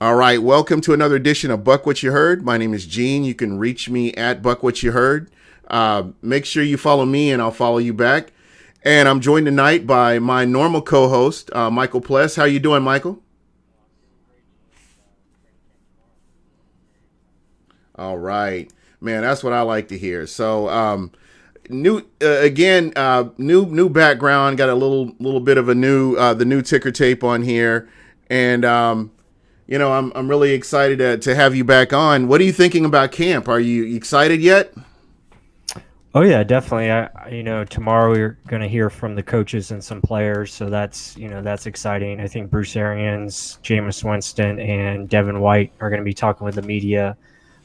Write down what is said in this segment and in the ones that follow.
All right, welcome to another edition of Buck What You Heard. My name is Gene. You can reach me at Buck What You Heard. Make sure you follow me, and I'll follow you back. And I'm joined tonight by my normal co-host, Michael Pless. How you doing, Michael? All right, man. That's what I like to hear. So, new again, new background. Got a little bit of a new the new ticker tape on here, and I'm really excited to have you back on. What are you thinking about camp? Are you excited yet? Oh yeah, definitely. Tomorrow we're going to hear from the coaches and some players, so that's exciting. I think Bruce Arians, Jameis Winston, and Devin White are going to be talking with the media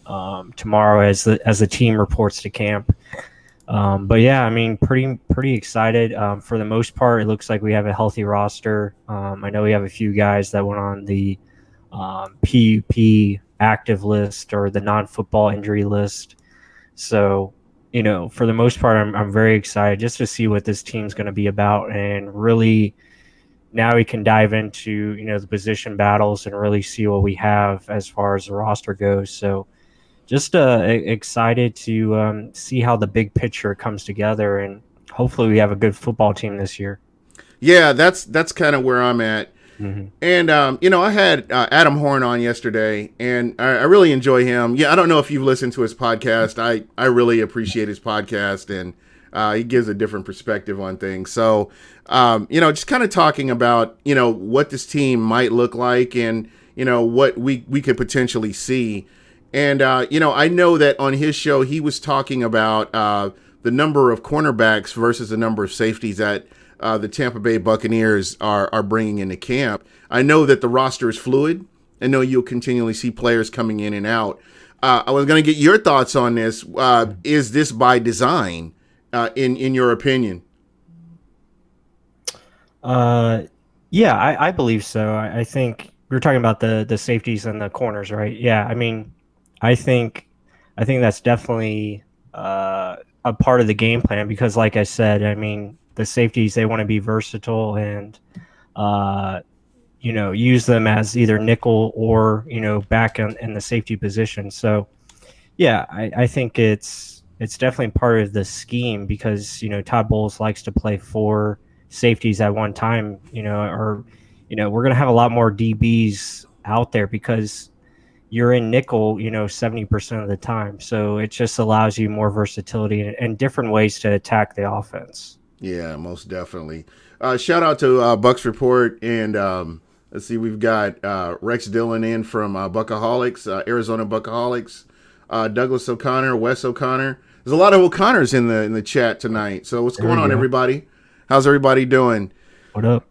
tomorrow as the team reports to camp. But yeah, I mean, pretty excited. For the most part, it looks like we have a healthy roster. I know we have a few guys that went on the PUP active list or the non-football injury list. So, for the most part, I'm very excited just to see what this team's going to be about, and really now we can dive into the position battles and really see what we have as far as the roster goes. So, just excited to see how the big picture comes together, and hopefully we have a good football team this year. Yeah, that's kind of where I'm at. Mm-hmm. And I had Adam Horn on yesterday, and I really enjoy him. Yeah, I don't know if you've listened to his podcast. I really appreciate his podcast, and he gives a different perspective on things. So, just kind of talking about what this team might look like, and what we could potentially see. And I know that on his show he was talking about the number of cornerbacks versus the number of safeties that the Tampa Bay Buccaneers are bringing into camp. I know that the roster is fluid. I know you'll continually see players coming in and out. I was going to get your thoughts on this. Is this by design, in your opinion? Uh, yeah, I believe so. I think we were talking about the safeties and the corners, right? Yeah, I mean, I think I think that's definitely a part of the game plan because, like I said, I mean, the safeties they want to be versatile and uh, use them as either nickel or back in the safety position. So yeah, I think it's definitely part of the scheme because Todd Bowles likes to play four safeties at one time. Or we're gonna have a lot more DBs out there because you're in nickel, 70% of the time. So it just allows you more versatility and different ways to attack the offense. Yeah, most definitely. Shout out to Bucks Report, and let's see, we've got Rex Dillon in from Buckaholics, Arizona Buckaholics, Douglas O'Connor, Wes O'Connor. There's a lot of O'Connors in the chat tonight. So what's There going we on, go. everybody? How's everybody doing? What up?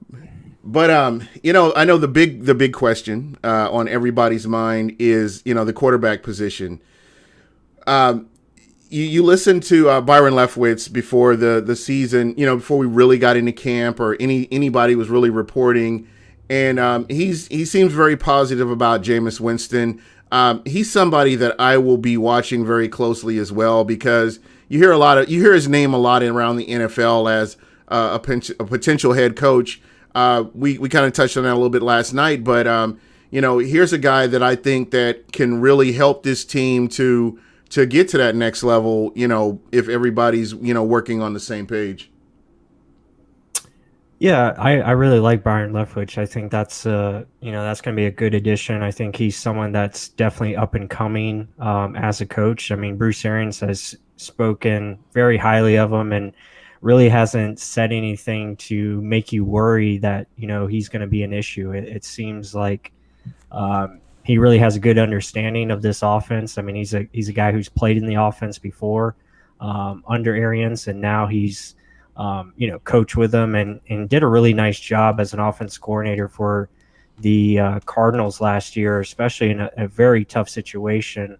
But I know the big question on everybody's mind is the quarterback position. Um, you listened to Byron Leftwich before the season, before we really got into camp or anybody was really reporting, and he seems very positive about Jameis Winston. He's somebody that I will be watching very closely as well because you hear his name a lot around the NFL as a potential head coach. We kind of touched on that a little bit last night, but here's a guy that I think that can really help this team to get to that next level, if everybody's, working on the same page. Yeah, I really like Byron Leftwich. I think that's going to be a good addition. I think he's someone that's definitely up and coming as a coach. I mean, Bruce Arians has spoken very highly of him and really hasn't said anything to make you worry that he's going to be an issue. It seems like he really has a good understanding of this offense. I mean, he's a guy who's played in the offense before under Arians, and now he's coached with them and did a really nice job as an offense coordinator for the Cardinals last year, especially in a very tough situation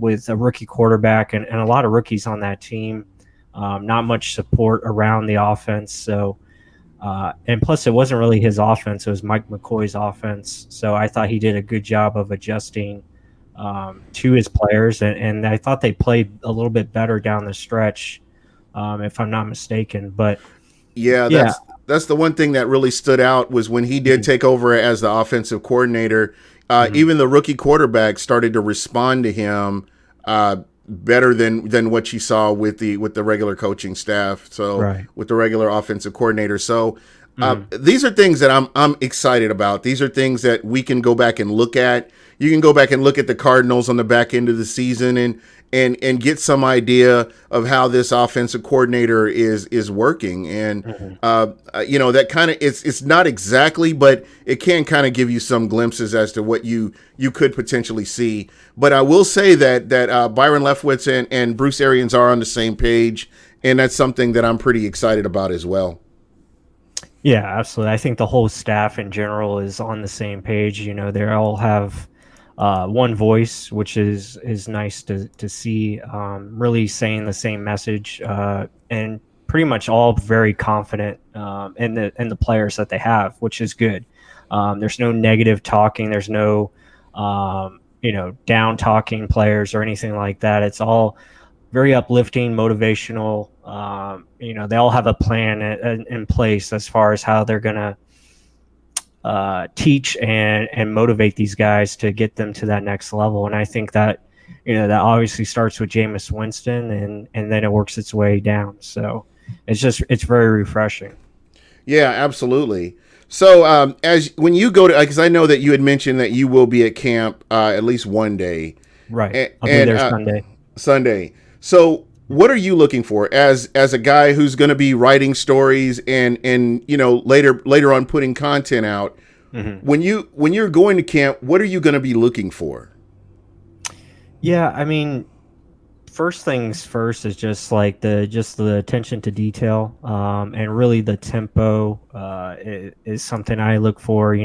with a rookie quarterback and a lot of rookies on that team. Not much support around the offense, so. And plus, it wasn't really his offense; it was Mike McCoy's offense. So I thought he did a good job of adjusting to his players, and I thought they played a little bit better down the stretch, if I'm not mistaken. But Yeah, yeah, that's the one thing that really stood out was when he did mhm, take over as the offensive coordinator. Mhm. Even the rookie quarterback started to respond to him better than what you saw with the regular coaching staff. So Right. with the regular offensive coordinator. So Mhm. these are things that I'm excited about. These are things that we can go back and look at. You can go back and look at the Cardinals on the back end of the season and get some idea of how this offensive coordinator is working. And Mhm. that kind of it's not exactly, but it can kind of give you some glimpses as to what you could potentially see. But I will say that Byron Leftwich and Bruce Arians are on the same page, and that's something that I'm pretty excited about as well. Yeah, absolutely. I think the whole staff in general is on the same page. They all have one voice, which is nice to see. Really saying the same message, and pretty much all very confident in the players that they have, which is good. There's no negative talking. There's no down talking players or anything like that. It's all very uplifting, motivational. They all have a plan in place as far as how they're going to teach and motivate these guys to get them to that next level. And I think that that obviously starts with Jameis Winston, and then it works its way down. So it's very refreshing. Yeah, absolutely. So as when you go to, because I know that you had mentioned that you will be at camp at least one day, Right. I'll be and there Sunday. Sunday. So what are you looking for as a guy who's going to be writing stories and later on putting content out? Hmm. When you're going to camp, what are you going to be looking for? Yeah, I mean, first things first is just the attention to detail, and really the tempo is something I look for.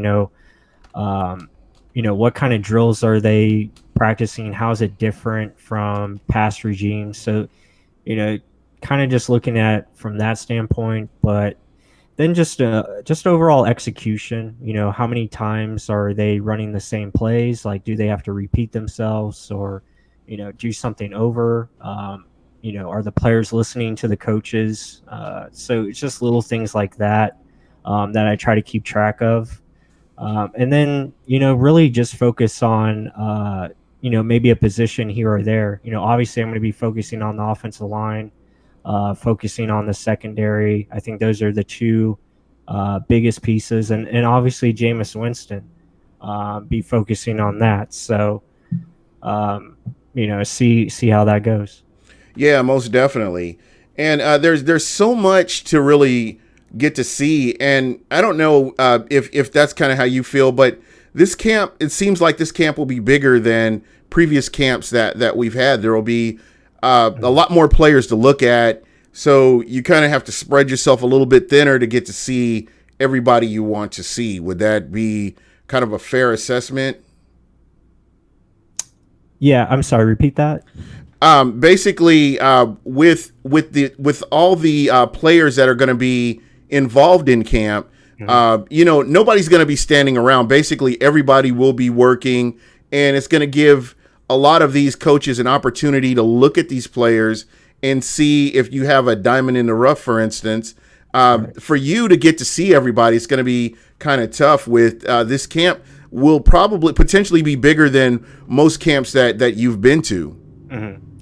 What kind of drills are they practicing? How is it different from past regimes? So you know, kind of just looking at from that standpoint, but then just overall execution. How many times are they running the same plays? Like, do they have to repeat themselves or do something over? Are the players listening to the coaches? So it's just little things like that that I try to keep track of. And then, really just focus on, maybe a position here or there. Obviously, I'm going to be focusing on the offensive line, focusing on the secondary. I think those are the two biggest pieces. And obviously, Jameis Winston, be focusing on that. So, see how that goes. Yeah, most definitely. And there's so much to really get to see, and I don't know if that's kind of how you feel, but this camp, it seems like this camp will be bigger than previous camps that we've had. There will be a Mhm. lot more players to look at, so you kind of have to spread yourself a little bit thinner to get to see everybody you want to see. Would that be kind of a fair assessment? Yeah, I'm sorry. Repeat that. Basically, with all the players that are going to be involved in camp, Mhm. nobody's going to be standing around. Basically, everybody will be working, and it's going to give a lot of these coaches an opportunity to look at these players and see if you have a diamond in the rough, for instance. Right. For you to get to see everybody, it's going to be kind of tough. With this camp, will probably potentially be bigger than most camps that you've been to.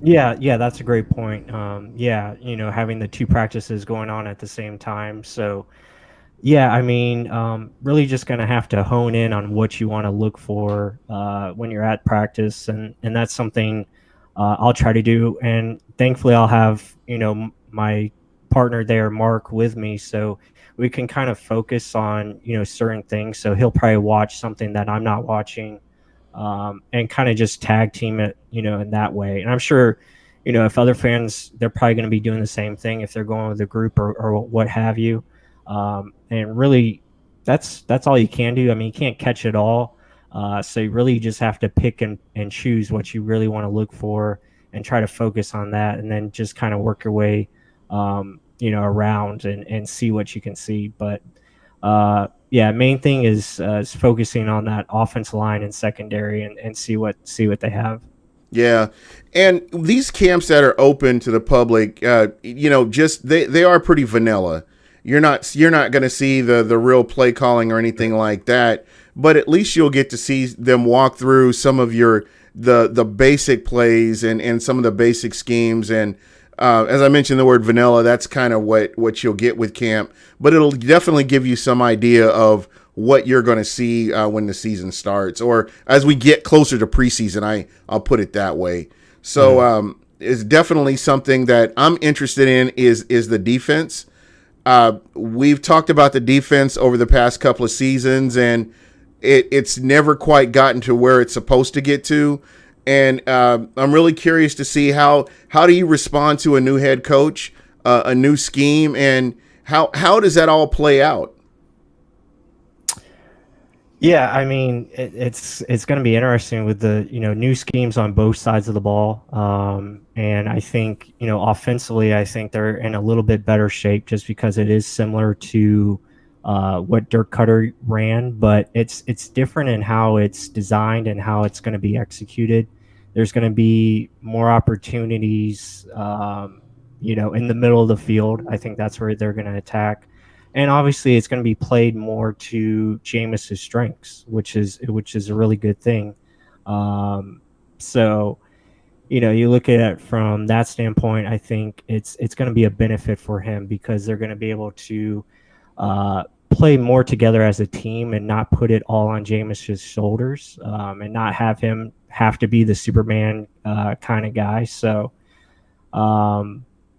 Yeah, yeah, that's a great point. Yeah, having the two practices going on at the same time. So, yeah, I mean, really just gonna have to hone in on what you want to look for when you're at practice, and that's something I'll try to do. And thankfully, I'll have my partner there, Mark, with me, so we can kind of focus on certain things. So he'll probably watch something that I'm not watching, and kind of just tag team it, in that way. And I'm sure, if other fans, they're probably going to be doing the same thing if they're going with a group or what have you. And really, that's all you can do. I mean, you can't catch it all. So you really just have to pick and choose what you really want to look for and try to focus on that, and then just kind of work your way, around and see what you can see. But yeah, main thing is focusing on that offense line and secondary, and see what they have. Yeah, and these camps that are open to the public, just they are pretty vanilla. You're not going to see the real play calling or anything like that. but at least you'll get to see them walk through some of the basic plays and some of the basic schemes. And as I mentioned the word vanilla, that's kind of what you'll get with camp, but it'll definitely give you some idea of what you're going to see when the season starts, or as we get closer to preseason. I'll put it that way. So it's definitely something that I'm interested in is the defense. We've talked about the defense over the past couple of seasons, and it's never quite gotten to where it's supposed to get to. And I'm really curious to see how do you respond to a new head coach, a new scheme, and how does that all play out? Yeah, I mean, it's going to be interesting with the new schemes on both sides of the ball, and I think offensively, I think they're in a little bit better shape just because it is similar to what Dirk Cutter ran, but it's different in how it's designed and how it's going to be executed. There's going to be more opportunities, in the middle of the field. I think that's where they're going to attack. And obviously, it's going to be played more to Jameis's strengths, which is a really good thing. So, you look at it from that standpoint. I think it's going to be a benefit for him because they're going to be able to play more together as a team and not put it all on Jameis's shoulders, and not have him have to be the Superman kind of guy. So.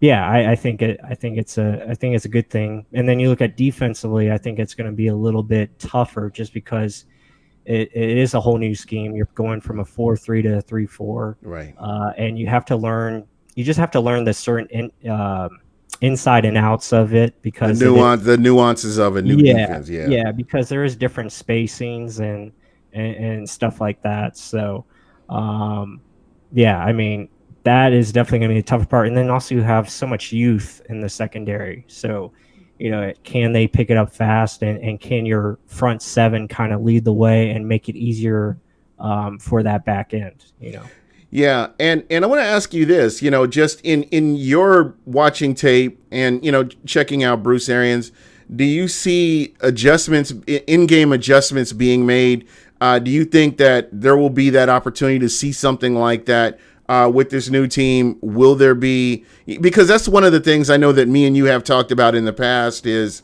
Yeah, I think it's a good thing. And then you look at defensively, I think it's going to be a little bit tougher just because it is a whole new scheme. You're going from a 4-3 to a 3-4, right? And you just have to learn the certain inside and outs of it because the nuances of a new defense. Yeah, because there is different spacings and stuff like that. So, yeah, I mean. That is definitely going to be a tough part. And then also you have so much youth in the secondary. So, can they pick it up fast and can your front seven kind of lead the way and make it easier for that back end, Yeah. And I want to ask you this, just in your watching tape and, checking out Bruce Arians, do you see in-game adjustments being made? Do you think that there will be that opportunity to see something like that? With this new team, will there be, because that's one of the things I know that me and you have talked about in the past is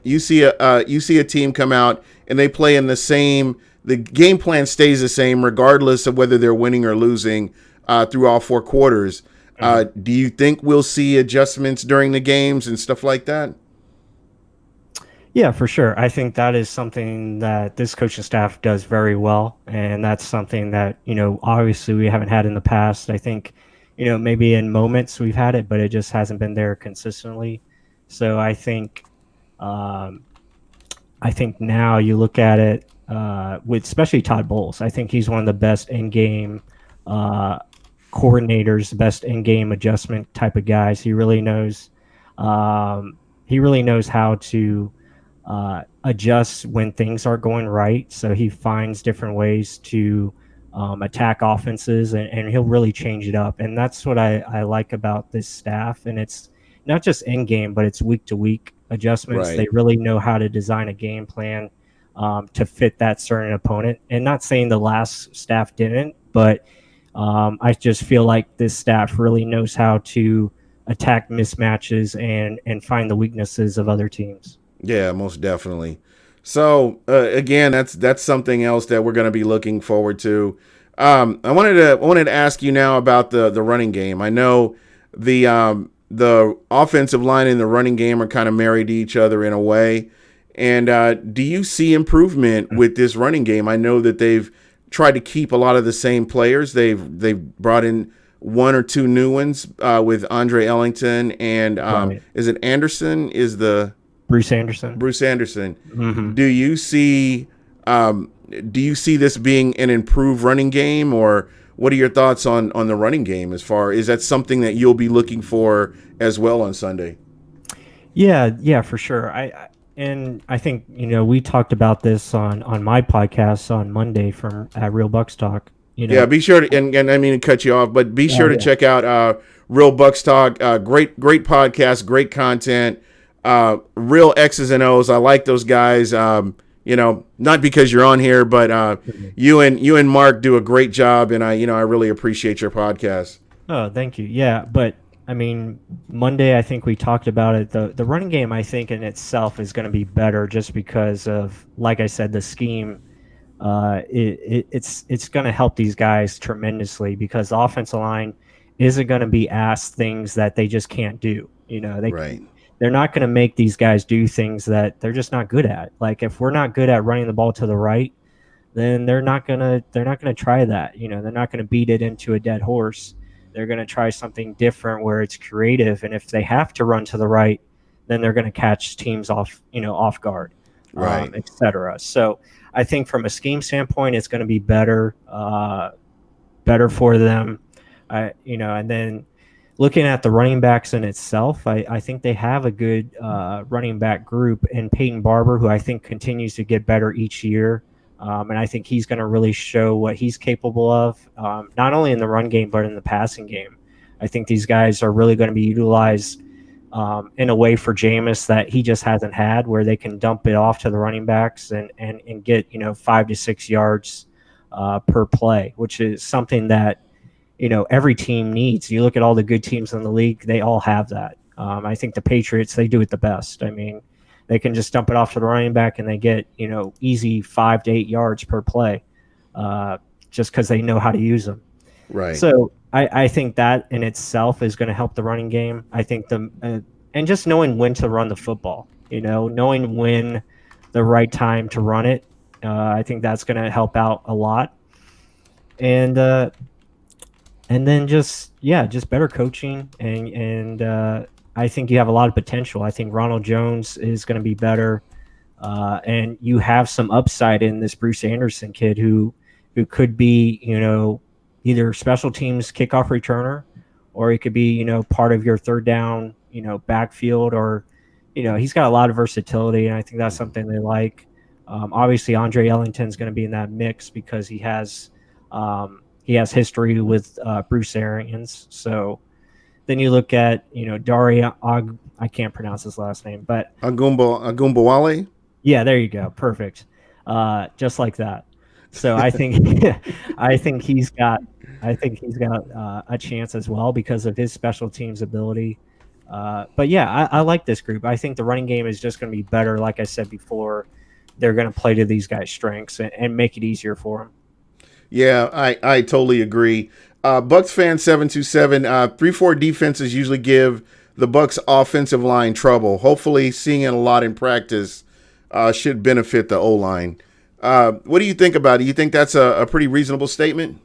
you see a team come out and they play in the game plan stays the same regardless of whether they're winning or losing through all four quarters. Do you think we'll see adjustments during the games and stuff like that? Yeah, for sure. I think that is something that this coaching staff does very well. And that's something that, obviously we haven't had in the past. I think, maybe in moments we've had it, but it just hasn't been there consistently. So I think now you look at it with especially Todd Bowles. I think he's one of the best in-game coordinators, best in-game adjustment type of guys. He really knows how to adjust when things are going right. So he finds different ways to attack offenses and he'll really change it up. And that's what I like about this staff. And it's not just in game, but it's week to week adjustments. Right. They really know how to design a game plan to fit that certain opponent. And not saying the last staff didn't, but I just feel like this staff really knows how to attack mismatches and find the weaknesses of other teams. Yeah, most definitely. So again, that's something else that we're going to be looking forward to. I wanted to ask you now about the running game. I know the offensive line and the running game are kind of married to each other in a way. And do you see improvement with this running game? I know that they've tried to keep a lot of the same players. They've brought in one or two new ones with Andre Ellington and Right. Is it Anderson? Bruce Anderson. Mm-hmm. Do you see this being an improved running game, or what are your thoughts on the running game is that something that you'll be looking for as well on Sunday? Yeah, for sure. I think we talked about this on my podcast on Monday from at Real Bucs Talk. Yeah, be sure to and I mean to cut you off, but be sure to check out Real Bucs Talk. Great podcast, great content. Real X's and O's. I like those guys. not because you're on here, but Mhm. you and Mark do a great job, and I really appreciate your podcast. Oh, thank you. Yeah, but I mean, Monday, I think we talked about it. The running game, I think, in itself is going to be better just because of, like I said, the scheme. It's going to help these guys tremendously because the offensive line isn't going to be asked things that they just can't do. Right, They're not going to make these guys do things that they're just not good at. Like if we're not good at running the ball to the right, then they're not gonna try that. They're not gonna beat it into a dead horse. They're gonna try something different where it's creative. And if they have to run to the right, then they're gonna catch teams off guard, right, etc. So I think from a scheme standpoint, it's going to be better for them. And then looking at the running backs in itself, I think they have a good running back group in Peyton Barber, who I think continues to get better each year. And I think he's going to really show what he's capable of, not only in the run game, but in the passing game. I think these guys are really going to be utilized in a way for Jameis that he just hasn't had, where they can dump it off to the running backs and get 5 to 6 yards per play, which is something that every team needs. You look at all the good teams in the league; they all have that. I think the Patriots, they do it the best. I mean, they can just dump it off to the running back and they get easy 5 to 8 yards per play, just because they know how to use them. right. So I think that in itself is going to help the running game. I think and just knowing when to run the football, knowing when the right time to run it. I think that's going to help out a lot. And then just better coaching and I think you have a lot of potential. I think Ronald Jones is going to be better, and you have some upside in this Bruce Anderson kid who could be either special teams kickoff returner, or he could be part of your third down backfield, or he's got a lot of versatility, and I think that's something they like. Obviously, Andre Ellington's going to be in that mix because he has history with Bruce Arians. So then you look at Daria I can't pronounce his last name, but Agumbawale. yeah, there you go, perfect, just like that. So I think I think he's got a chance as well because of his special teams ability. But yeah, I like this group. I think the running game is just going to be better. Like I said before, they're going to play to these guys' strengths and make it easier for them. Yeah, I totally agree. Bucs fan 727, 3-4 defenses usually give the Bucs offensive line trouble. Hopefully, seeing it a lot in practice should benefit the O line. What do you think about it? You think that's a pretty reasonable statement?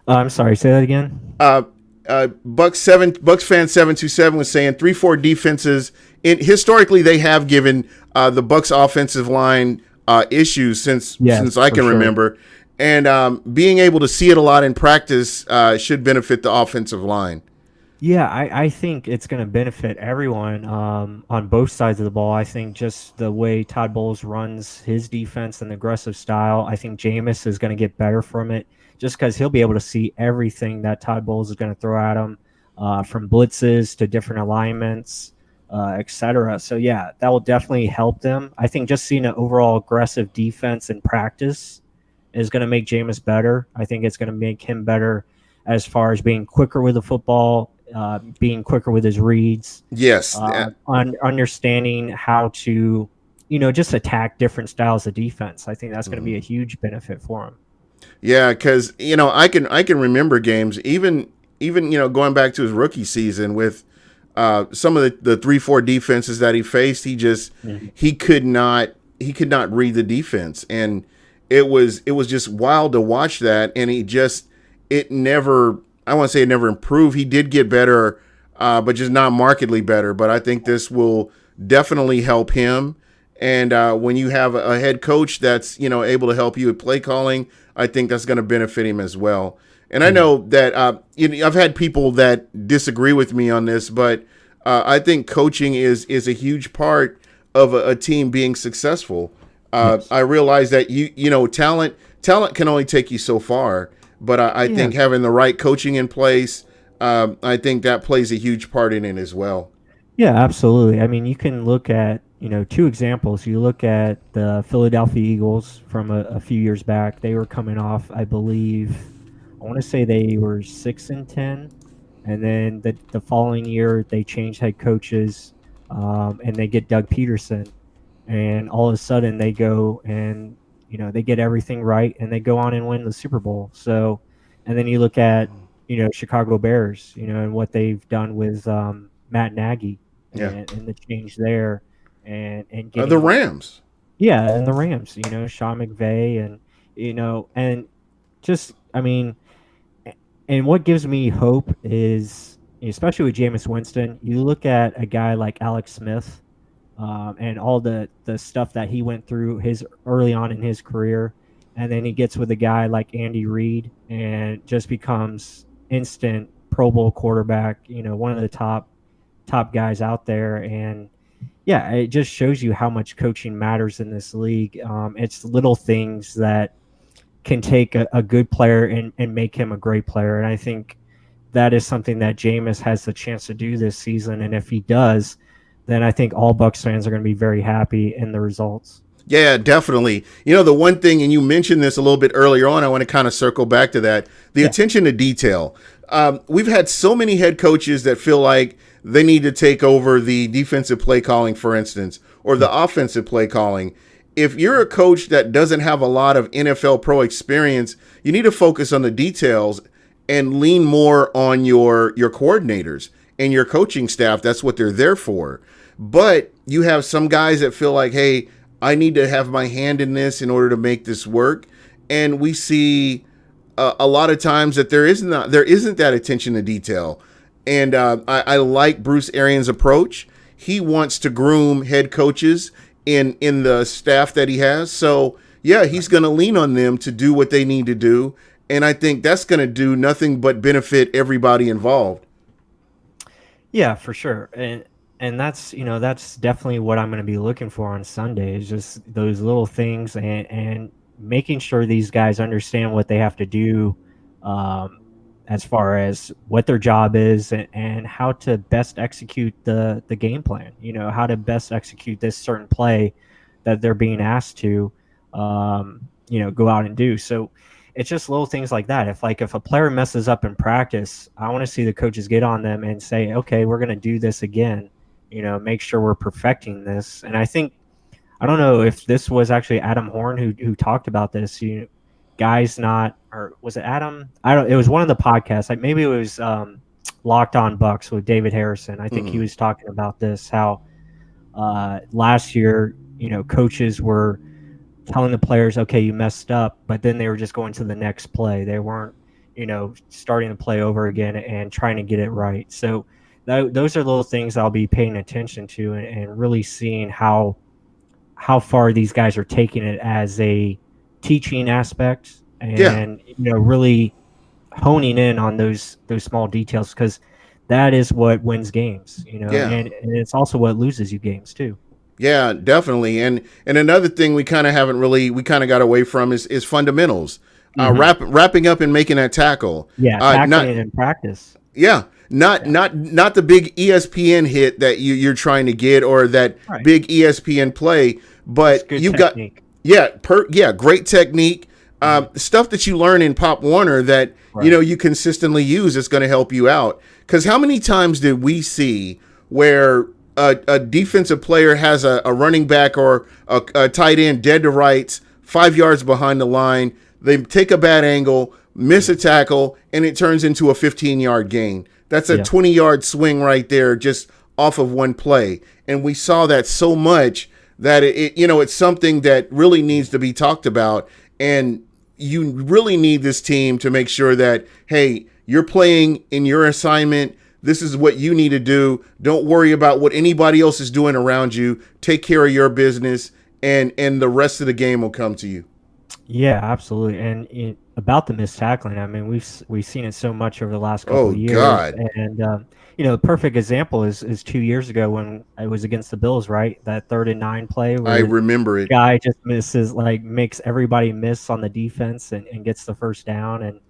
I'm sorry, say that again. Bucs fan 727 was saying 3-4 defenses. Historically, they have given the Bucs offensive line issues since I can remember. And being able to see it a lot in practice should benefit the offensive line. Yeah, I think it's going to benefit everyone on both sides of the ball. I think just the way Todd Bowles runs his defense and the aggressive style, I think Jameis is going to get better from it just because he'll be able to see everything that Todd Bowles is going to throw at him, from blitzes to different alignments, etc. So, yeah, that will definitely help them. I think just seeing an overall aggressive defense in practice is going to make Jameis better. I think it's going to make him better as far as being quicker with the football, being quicker with his reads. Yes. Understanding how to, just attack different styles of defense. I think that's going to be a huge benefit for him. Yeah, because I can remember games even going back to his rookie season with some of the 3-4 defenses that he faced. He could not read the defense, and it was just wild to watch that. And it never. I want to say it never improved. He did get better, but just not markedly better. But I think this will definitely help him. And when you have a head coach that's able to help you with play calling, I think that's going to benefit him as well. And I know that I've had people that disagree with me on this, but I think coaching is a huge part of a team being successful. Yes. I realize that talent can only take you so far. But I think having the right coaching in place, I think that plays a huge part in it as well. Yeah, absolutely. I mean, you can look at two examples. You look at the Philadelphia Eagles from a few years back. They were coming off, I believe, I want to say they were 6-10, and then the following year they changed head coaches, and they get Doug Peterson, and all of a sudden they go and they get everything right, and they go on and win the Super Bowl. So, and then you look at Chicago Bears, and what they've done with Matt Nagy Yeah. and the change there, and The getting Rams. yeah, and the Rams, Sean McVay, and just I mean, and what gives me hope is, especially with Jameis Winston, you look at a guy like Alex Smith, and all the stuff that he went through his early on in his career, and then he gets with a guy like Andy Reid and just becomes instant Pro Bowl quarterback. One of the top guys out there, and yeah, it just shows you how much coaching matters in this league. It's little things that can take a good player and make him a great player, and I think that is something that Jameis has the chance to do this season. And if he does, then I think all Bucs fans are going to be very happy in the results. Yeah, definitely. The one thing, and you mentioned this a little bit earlier on, I want to kind of circle back to that, the attention to detail. We've had so many head coaches that feel like they need to take over the defensive play calling, for instance, or the offensive play calling. If you're a coach that doesn't have a lot of NFL pro experience, you need to focus on the details and lean more on your coordinators and your coaching staff. That's what they're there for. But you have some guys that feel like, hey, I need to have my hand in this in order to make this work. And we see a lot of times that there isn't that attention to detail. And I like Bruce Arians' approach. He wants to groom head coaches in the staff that he has. So, yeah, he's going to lean on them to do what they need to do. And I think that's going to do nothing but benefit everybody involved. Yeah, for sure. And that's definitely what I'm going to be looking for on Sunday, is just those little things, and making sure these guys understand what they have to do, as far as what their job is, and how to best execute the game plan, how to best execute this certain play that they're being asked to, go out and do. So it's just little things like that. If a player messes up in practice, I want to see the coaches get on them and say, okay, we're going to do this again, make sure we're perfecting this. And I don't know if this was actually Adam Horn who talked about this, guys not, or was it Adam? It was one of the podcasts. Maybe it was Locked On Bucs with David Harrison. I think he was talking about this, how last year, coaches were telling the players, okay, you messed up, but then they were just going to the next play. They weren't, starting to play over again and trying to get it right. So those are little things I'll be paying attention to, and really seeing how far these guys are taking it as a teaching aspect, and really honing in on those small details, because that is what wins games, and it's also what loses you games too. Yeah, definitely. And another thing we kind of got away from is fundamentals. Wrapping up and making that tackle. Yeah, tackling it in practice. Yeah, not the big ESPN hit that you're trying to get, or that big ESPN play, but you've technique. Great technique. Stuff that you learn in Pop Warner that you consistently use is going to help you out. Because how many times did we see where a defensive player has a running back or a tight end dead to rights, 5 yards behind the line, they take a bad angle, miss a tackle, and it turns into a 15-yard gain. That's a 20-yard swing right there, just off of one play. And we saw that so much that it's something that really needs to be talked about. And you really need this team to make sure that, hey, you're playing in your assignment. This is what you need to do. Don't worry about what anybody else is doing around you. Take care of your business, and the rest of the game will come to you. Yeah, absolutely. And about the missed tackling, I mean, we've seen it so much over the last couple of years. God. And the perfect example is 2 years ago when it was against the Bills, right? That 3rd and 9 play where I remember it. Guy just makes everybody miss on the defense and gets the first down. And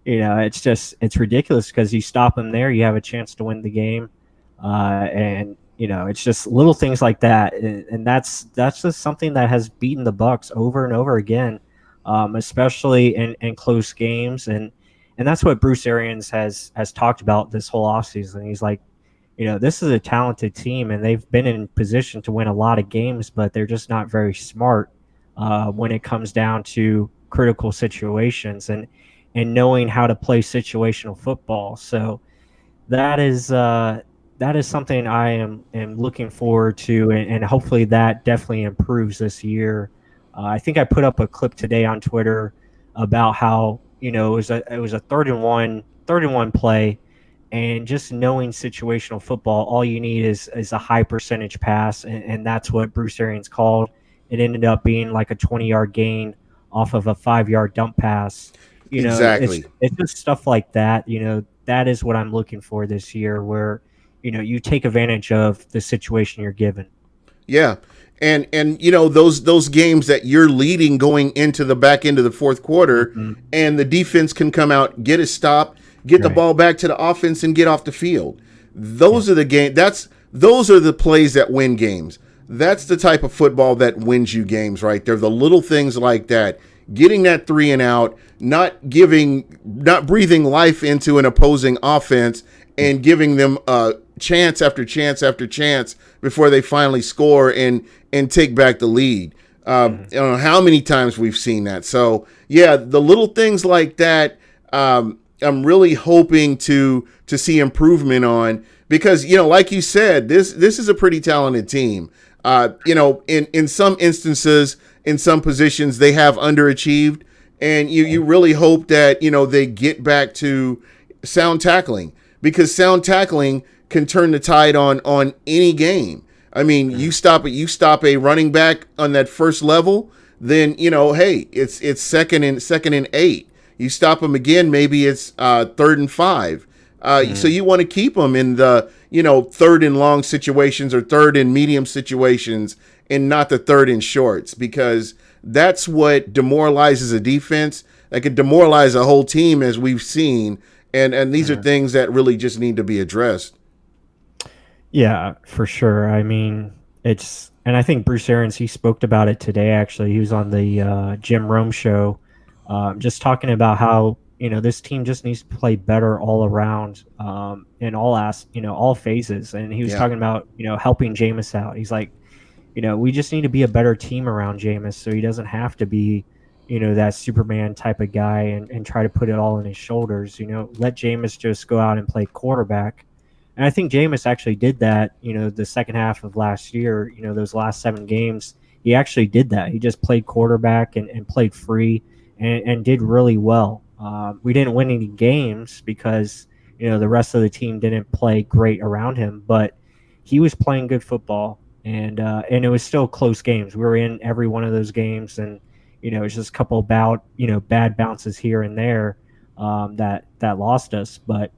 it's ridiculous, because you stop them there, you have a chance to win the game. And it's just little things like that, and that's just something that has beaten the Bucs over and over again, especially in close games, and that's what Bruce Arians has talked about this whole offseason. He's like, this is a talented team, and they've been in position to win a lot of games, but they're just not very smart when it comes down to critical situations and knowing how to play situational football. So that is something I am looking forward to, and hopefully that definitely improves this year. I think I put up a clip today on Twitter about how it was a third and one play, and just knowing situational football, all you need is a high percentage pass, and that's what Bruce Arians called. It ended up being like a 20-yard gain off of a 5-yard dump pass. Exactly. It's just stuff like that. That is what I'm looking for this year, where you take advantage of the situation you're given. Yeah. And those games that you're leading going into the back end of the fourth quarter, Mm-hmm. and the defense can come out, get a stop, get the ball back to the offense, and get off the field. Those are the those are the plays that win games. That's the type of football that wins you games, right? They're the little things like that. Getting that 3 and out, not breathing life into an opposing offense, and giving them chance after chance after chance before they finally score and take back the lead. I don't know how many times we've seen that. So yeah, the little things like that, I'm really hoping to see improvement on, because like you said, this is a pretty talented team. In some instances, in some positions, they have underachieved, and you really hope that they get back to sound tackling, because sound tackling can turn the tide on any game. I mean, you stop a running back on that first level, then hey, it's second and 8. You stop them again, maybe it's 3rd and 5. So you want to keep them in the 3rd and long situations or 3rd and medium situations, and not the 3rd and shorts, because that's what demoralizes a defense. That could demoralize a whole team, as we've seen. And these are things that really just need to be addressed. Yeah, for sure. I mean, and I think Bruce Arians, he spoke about it today. Actually, he was on the Jim Rome show, just talking about how this team just needs to play better all around, in all phases. And he was talking about helping Jameis out. He's like, we just need to be a better team around Jameis, so he doesn't have to be that Superman type of guy and try to put it all on his shoulders. Let Jameis just go out and play quarterback. And I think Jameis actually did that, the second half of last year, those last 7 games, he actually did that. He just played quarterback and played free and did really well. We didn't win any games because, the rest of the team didn't play great around him, but he was playing good football, and it was still close games. We were in every one of those games, and, it was just a couple bad bounces here and there that lost us. But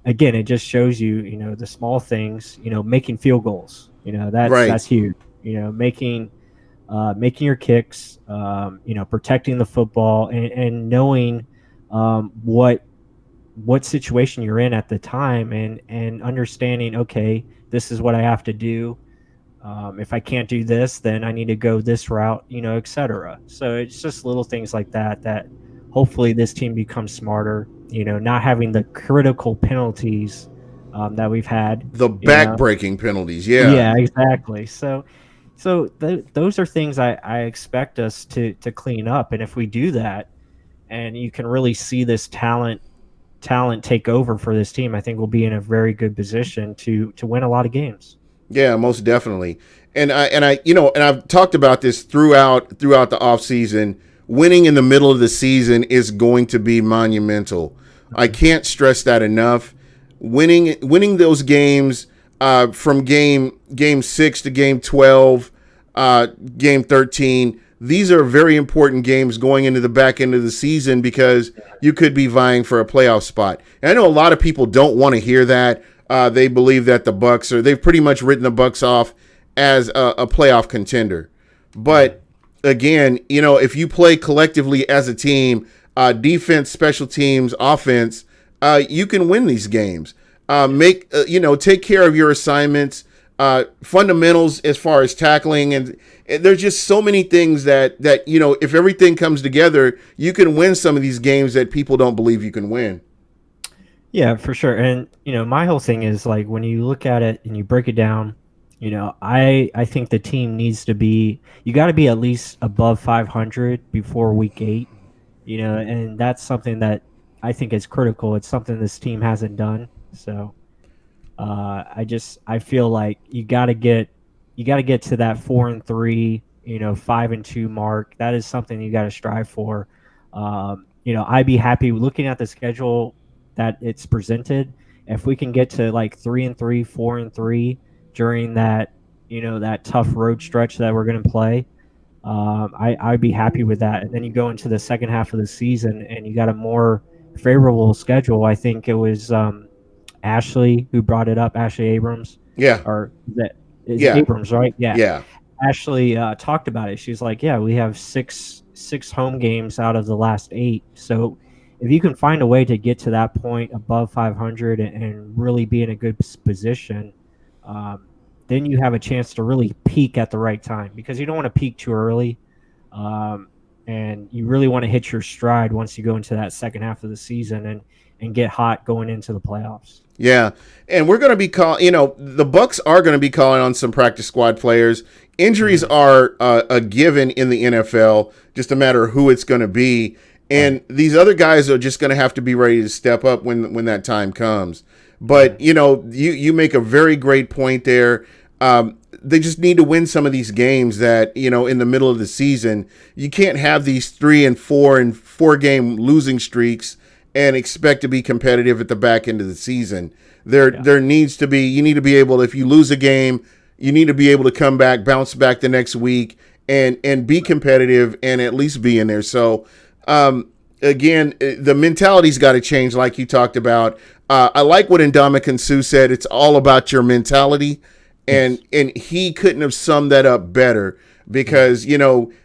again, it just shows you, the small things, making field goals, that's huge, making your kicks, protecting the football, and knowing what situation you're in at the time, and understanding, okay, this is what I have to do. If I can't do this, then I need to go this route, etc. So it's just little things like that hopefully this team becomes smarter, not having the critical penalties that we've had. The back-breaking penalties, yeah. Yeah, exactly. So those are things I expect us to clean up. And if we do that, and you can really see this talent take over for this team, I think we'll be in a very good position to win a lot of games. Yeah, most definitely. And I've talked about this throughout the offseason. Winning in the middle of the season is going to be monumental. I can't stress that enough. Winning those games from game 6 to game 12, game 13. These are very important games going into the back end of the season, because you could be vying for a playoff spot. And I know a lot of people don't want to hear that. They believe that they've pretty much written the Bucs off as a playoff contender. But again, if you play collectively as a team, defense, special teams, offense, you can win these games. Take care of your assignments. fundamentals as far as tackling, and there's just so many things that if everything comes together, you can win some of these games that people don't believe you can win. Yeah, for sure. And my whole thing is like when you look at it and you break it down, I think the team needs to be you got to be at least above 500 before week 8, and that's something that I think is critical. It's something this team hasn't done. So, I feel like you got to get to that 4-3, 5-2 mark. That is something you got to strive for. I'd be happy looking at the schedule that it's presented. If we can get to like 3-3, 4-3 during that tough road stretch that we're going to play, I'd be happy with that. And then you go into the second half of the season and you got a more favorable schedule. I think it was Ashley who brought it up, Ashley Abrams, Yeah, or is it yeah, Abrams, right? Yeah. yeah, Ashley talked about it. She's like, yeah, we have six home games out of the last 8. So if you can find a way to get to that point above 500 and really be in a good position, um, then you have a chance to really peak at the right time, because you don't want to peak too early. Um, and you really want to hit your stride once you go into that second half of the season and get hot going into the playoffs. yeah. And we're going to be the Bucs are going to be calling on some practice squad players. Injuries Mhm. are a given in the NFL, just a matter of who it's going to be. And Right. these other guys are just going to have to be ready to step up when that time comes. But Mhm. you make a very great point there. They just need to win some of these games that in the middle of the season. You can't have these 3-4 game losing streaks and expect to be competitive at the back end of the season. Yeah. There needs to be you need to be able, if you lose a game, you need to be able to come back, bounce back the next week, and be competitive and at least be in there. So again, the mentality's got to change, like you talked about. I like what Ndamukong Suh said. It's all about your mentality, and Yes. he couldn't have summed that up better. Yeah. Because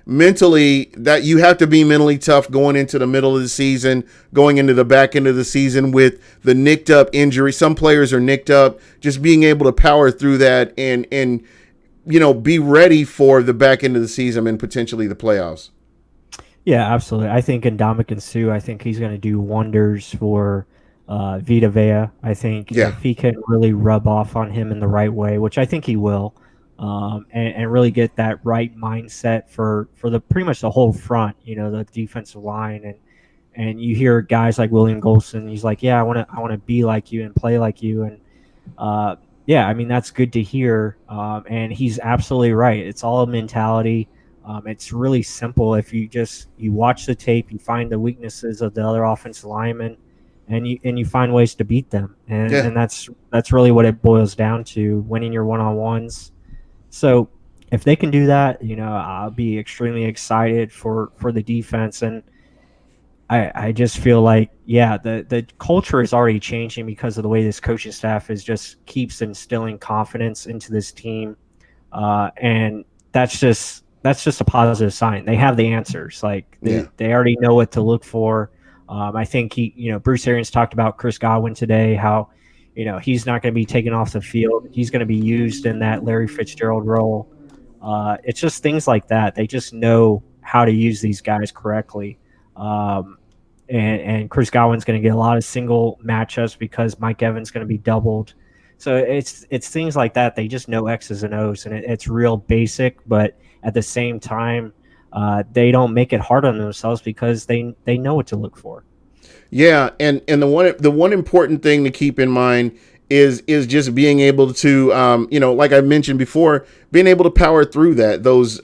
mentally, that you have to be mentally tough going into the middle of the season, going into the back end of the season with the nicked up injury. Some players are nicked up. Just being able to power through that and be ready for the back end of the season and potentially the playoffs. Yeah, absolutely. I think Ndamukong Suh, I think he's going to do wonders for Vita Vea. I think Yeah, if he can really rub off on him in the right way, which I think he will, and really get that right mindset for the pretty much the whole front, the defensive line, and you hear guys like William Golson, he's like, yeah, I want to be like you and play like you, and uh, yeah, I mean that's good to hear, and he's absolutely right. It's all a mentality. It's really simple. If you watch the tape, you find the weaknesses of the other offensive linemen, and you find ways to beat them, and yeah, and that's really what it boils down to: winning your one-on-ones. So if they can do that, I'll be extremely excited for the defense. And I just feel like, yeah, the culture is already changing because of the way this coaching staff is just keeps instilling confidence into this team, and that's just a positive sign. They have the answers. Like yeah, they already know what to look for. I think Bruce Arians talked about Chris Godwin today, how he's not going to be taken off the field. He's going to be used in that Larry Fitzgerald role. It's just things like that. They just know how to use these guys correctly. Um, and Chris Godwin's going to get a lot of single matchups because Mike Evans going to be doubled. So it's things like that. They just know X's and O's, and it's real basic. But at the same time, they don't make it hard on themselves because they know what to look for. yeah. And the one important thing to keep in mind is just being able to like I mentioned before, being able to power through those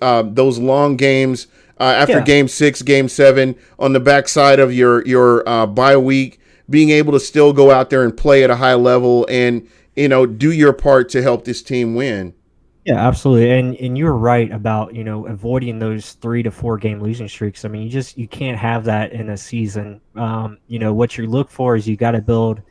long games after Yeah, game 6, game 7 on the backside of your bye week, being able to still go out there and play at a high level and do your part to help this team win. yeah, absolutely. And you're right about avoiding those 3 to 4 game losing streaks. I mean, you can't have that in a season. What you look for is you got to build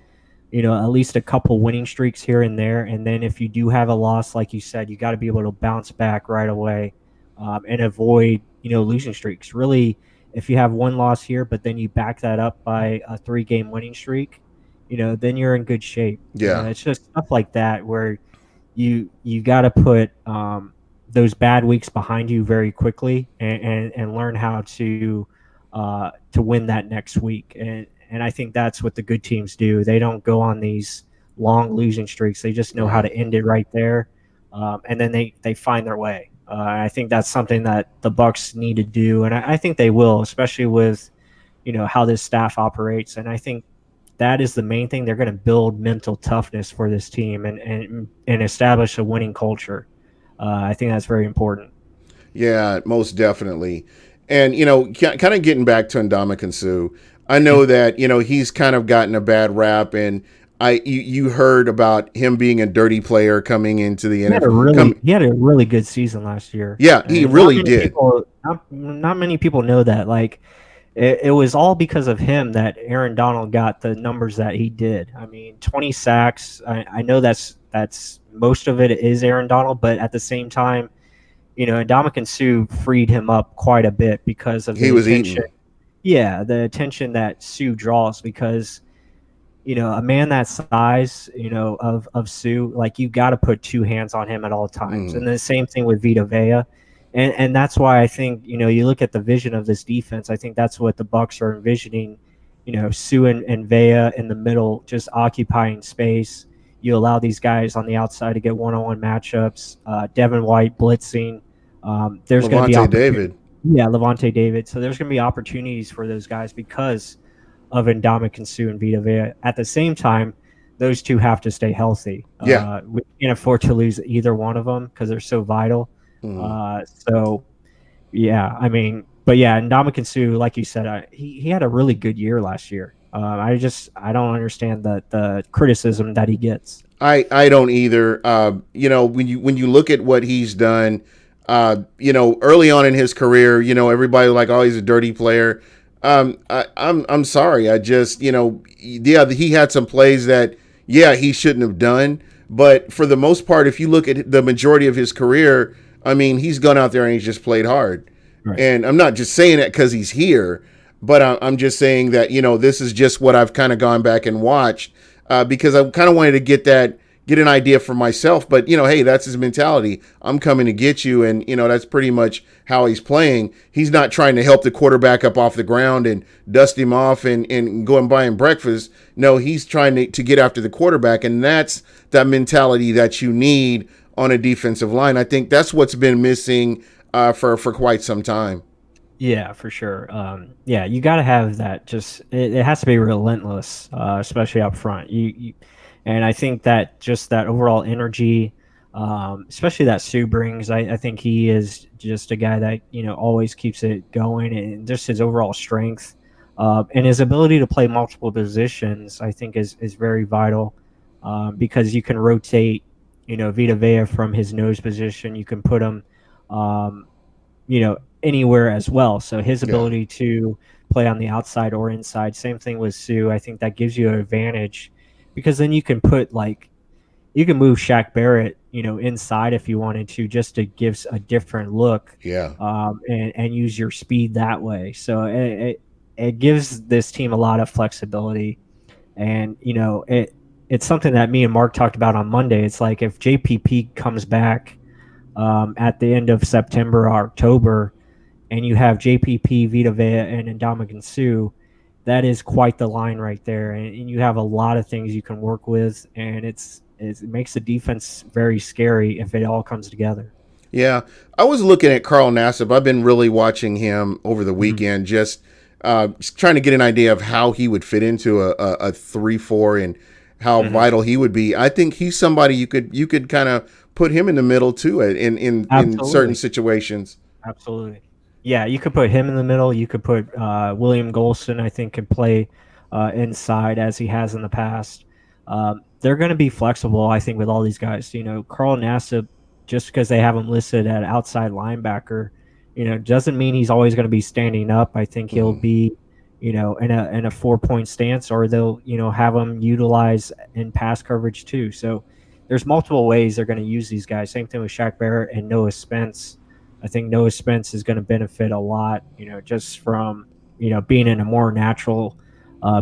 at least a couple winning streaks here and there. And then if you do have a loss, like you said, you got to be able to bounce back right away, and avoid, losing streaks. Really, if you have one loss here, but then you back that up by a 3 game winning streak, then you're in good shape. Yeah. It's just stuff like that where you got to put those bad weeks behind you very quickly, and learn how to win that next week. And I think that's what the good teams do. They don't go on these long losing streaks. They just know how Right. to end it right there, and then they find their way. I think that's something that the Bucs need to do, and I think they will, especially with how this staff operates. And I think that is the main thing. They're going to build mental toughness for this team, and establish a winning culture. I think that's very important. Yeah, most definitely. And kind of getting back to Ndamukong Suh, I know that he's kind of gotten a bad rap, and you heard about him being a dirty player coming into the NFL. He had a really good season last year. Yeah, he And really did. not many people know that. Like it was all because of him that Aaron Donald got the numbers that he did. I mean, 20 sacks. I know that's most of it is Aaron Donald, but at the same time, Ndamukong Suh freed him up quite a bit because of He the was attention. eating. Yeah, the attention that Sue draws, because a man that size, of Sue, like you got to put two hands on him at all times. Mm, And the same thing with Vita Vea. And that's why I think, you look at the vision of this defense. I think that's what the Bucs are envisioning, Sue and Vea in the middle, just occupying space. You allow these guys on the outside to get one-on-one matchups. Devin White blitzing. There's going to be Levante opportunity. David. Yeah, Levante David. So there's going to be opportunities for those guys because of Ndamukong Suh and Vita Vea. At the same time, those two have to stay healthy. Yeah. We can't afford to lose either one of them because they're so vital. Mm. So yeah, I mean, but yeah, Ndamukong Suh, like you said, he had a really good year last year. I don't understand the criticism that he gets. I don't either. When you look at what he's done, early on in his career, everybody like, oh, he's a dirty player. I'm sorry. I just, yeah, he had some plays that, yeah, he shouldn't have done. But for the most part, if you look at the majority of his career, I mean, he's gone out there and he's just played hard. Right. And I'm not just saying that because he's here, but I'm just saying that this is just what I've kind of gone back and watched because I kind of wanted to get an idea for myself. But hey, that's his mentality. I'm coming to get you, and that's pretty much how he's playing. He's not trying to help the quarterback up off the ground and dust him off and go and buy him breakfast. No, he's trying to get after the quarterback, and that's that mentality that you need on a defensive line. I think that's what's been missing for quite some time. Yeah, for sure. Yeah, you got to have that. Just it has to be relentless, especially up front. And I think that just that overall energy, especially that Sue brings. I think he is just a guy that always keeps it going, and just his overall strength, and his ability to play multiple positions. I think is very vital, because you can rotate, Vita Vea from his nose position. You can put him. Anywhere as well. So his Yeah. ability to play on the outside or inside. Same thing with Sue. I think that gives you an advantage, because then you can you can move Shaq Barrett, inside if you wanted to, just to give a different look, Yeah. and use your speed that way. So it gives this team a lot of flexibility, and it's something that me and Mark talked about on Monday. It's like if JPP comes back at the end of September or October, and you have JPP, Vita Vea, and Ndamukong Suh, that is quite the line right there. And you have a lot of things you can work with, and it makes the defense very scary if it all comes together. Yeah, I was looking at Carl Nassib. I've been really watching him over the Mm-hmm. weekend, just trying to get an idea of how he would fit into a 3-4 and how Mm-hmm. vital he would be. I think he's somebody you could kind of put him in the middle too in certain Absolutely. situations. Absolutely. Yeah, you could put him in the middle. You could put William Golson, I think, could play inside as he has in the past. They're going to be flexible, I think, with all these guys. Carl Nassib, just because they have him listed at outside linebacker, doesn't mean he's always going to be standing up. I think he'll Hmm. be, in a 4-point stance, or they'll, have him utilize in pass coverage too. So there's multiple ways they're going to use these guys. Same thing with Shaq Barrett and Noah Spence. I think Noah Spence is going to benefit a lot, just from, being in a more natural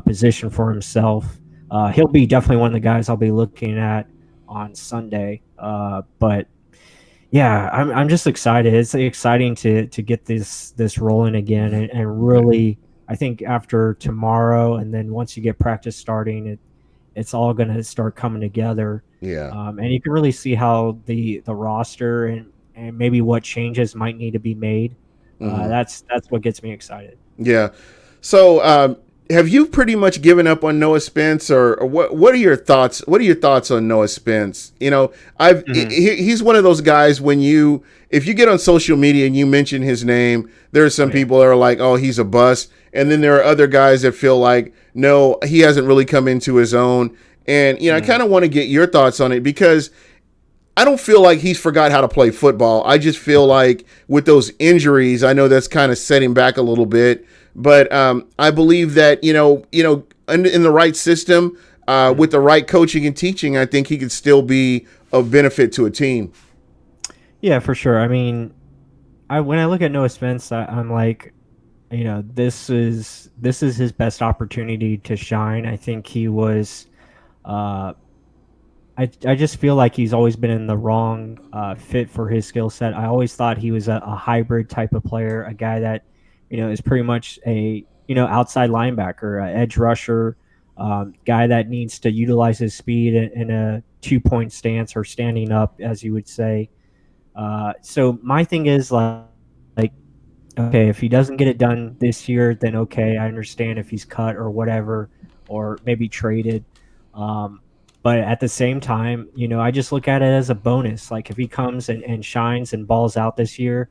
position for himself. He'll be definitely one of the guys I'll be looking at on Sunday. But yeah, I'm just excited. It's exciting to get this rolling again, and really, I think after tomorrow, and then once you get practice starting, it's all going to start coming together. Yeah. And you can really see how the roster and maybe what changes might need to be made. Hmm. That's what gets me excited. Yeah. So, have you pretty much given up on Noah Spence, or what are your thoughts? What are your thoughts on Noah Spence? You know, Mhm. he's one of those guys when if you get on social media and you mention his name, there are Oh some yeah. people that are like, "Oh, he's a bust," and then there are other guys that feel like, "No, he hasn't really come into his own." And I Mhm. kind of want to get your thoughts on it because I don't feel like he's forgot how to play football. I just feel like with those injuries, I know that's kind of set him back a little bit. But I believe that in the right system, with Mhm. the right coaching and teaching, I think he could still be of benefit to a team. Yeah, for sure. I mean, I when I look at Noah Spence, I'm like, this is his best opportunity to shine. I think he was. Uh, I just feel like he's always been in the wrong fit for his skill set. I always thought he was a hybrid type of player, a guy that is pretty much a outside linebacker, a edge rusher, guy that needs to utilize his speed in a 2 point stance or standing up, as you would say. So my thing is like okay, if he doesn't get it done this year, then okay, I understand if he's cut or whatever, or maybe traded. Um, but at the same time, I just look at it as a bonus. Like if he comes and shines and balls out this year,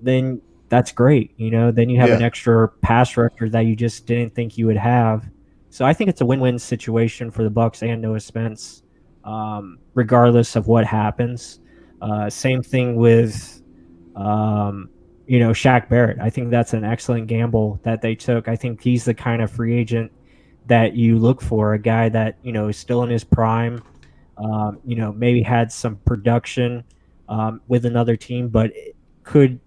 then that's great. Then you have an Yeah, extra pass rusher that you just didn't think you would have. So I think it's a win-win situation for the Bucs and Noah Spence, regardless of what happens. Same thing with Shaq Barrett. I think that's an excellent gamble that they took. I think he's the kind of free agent that you look for, a guy that, is still in his prime, maybe had some production with another team, but could,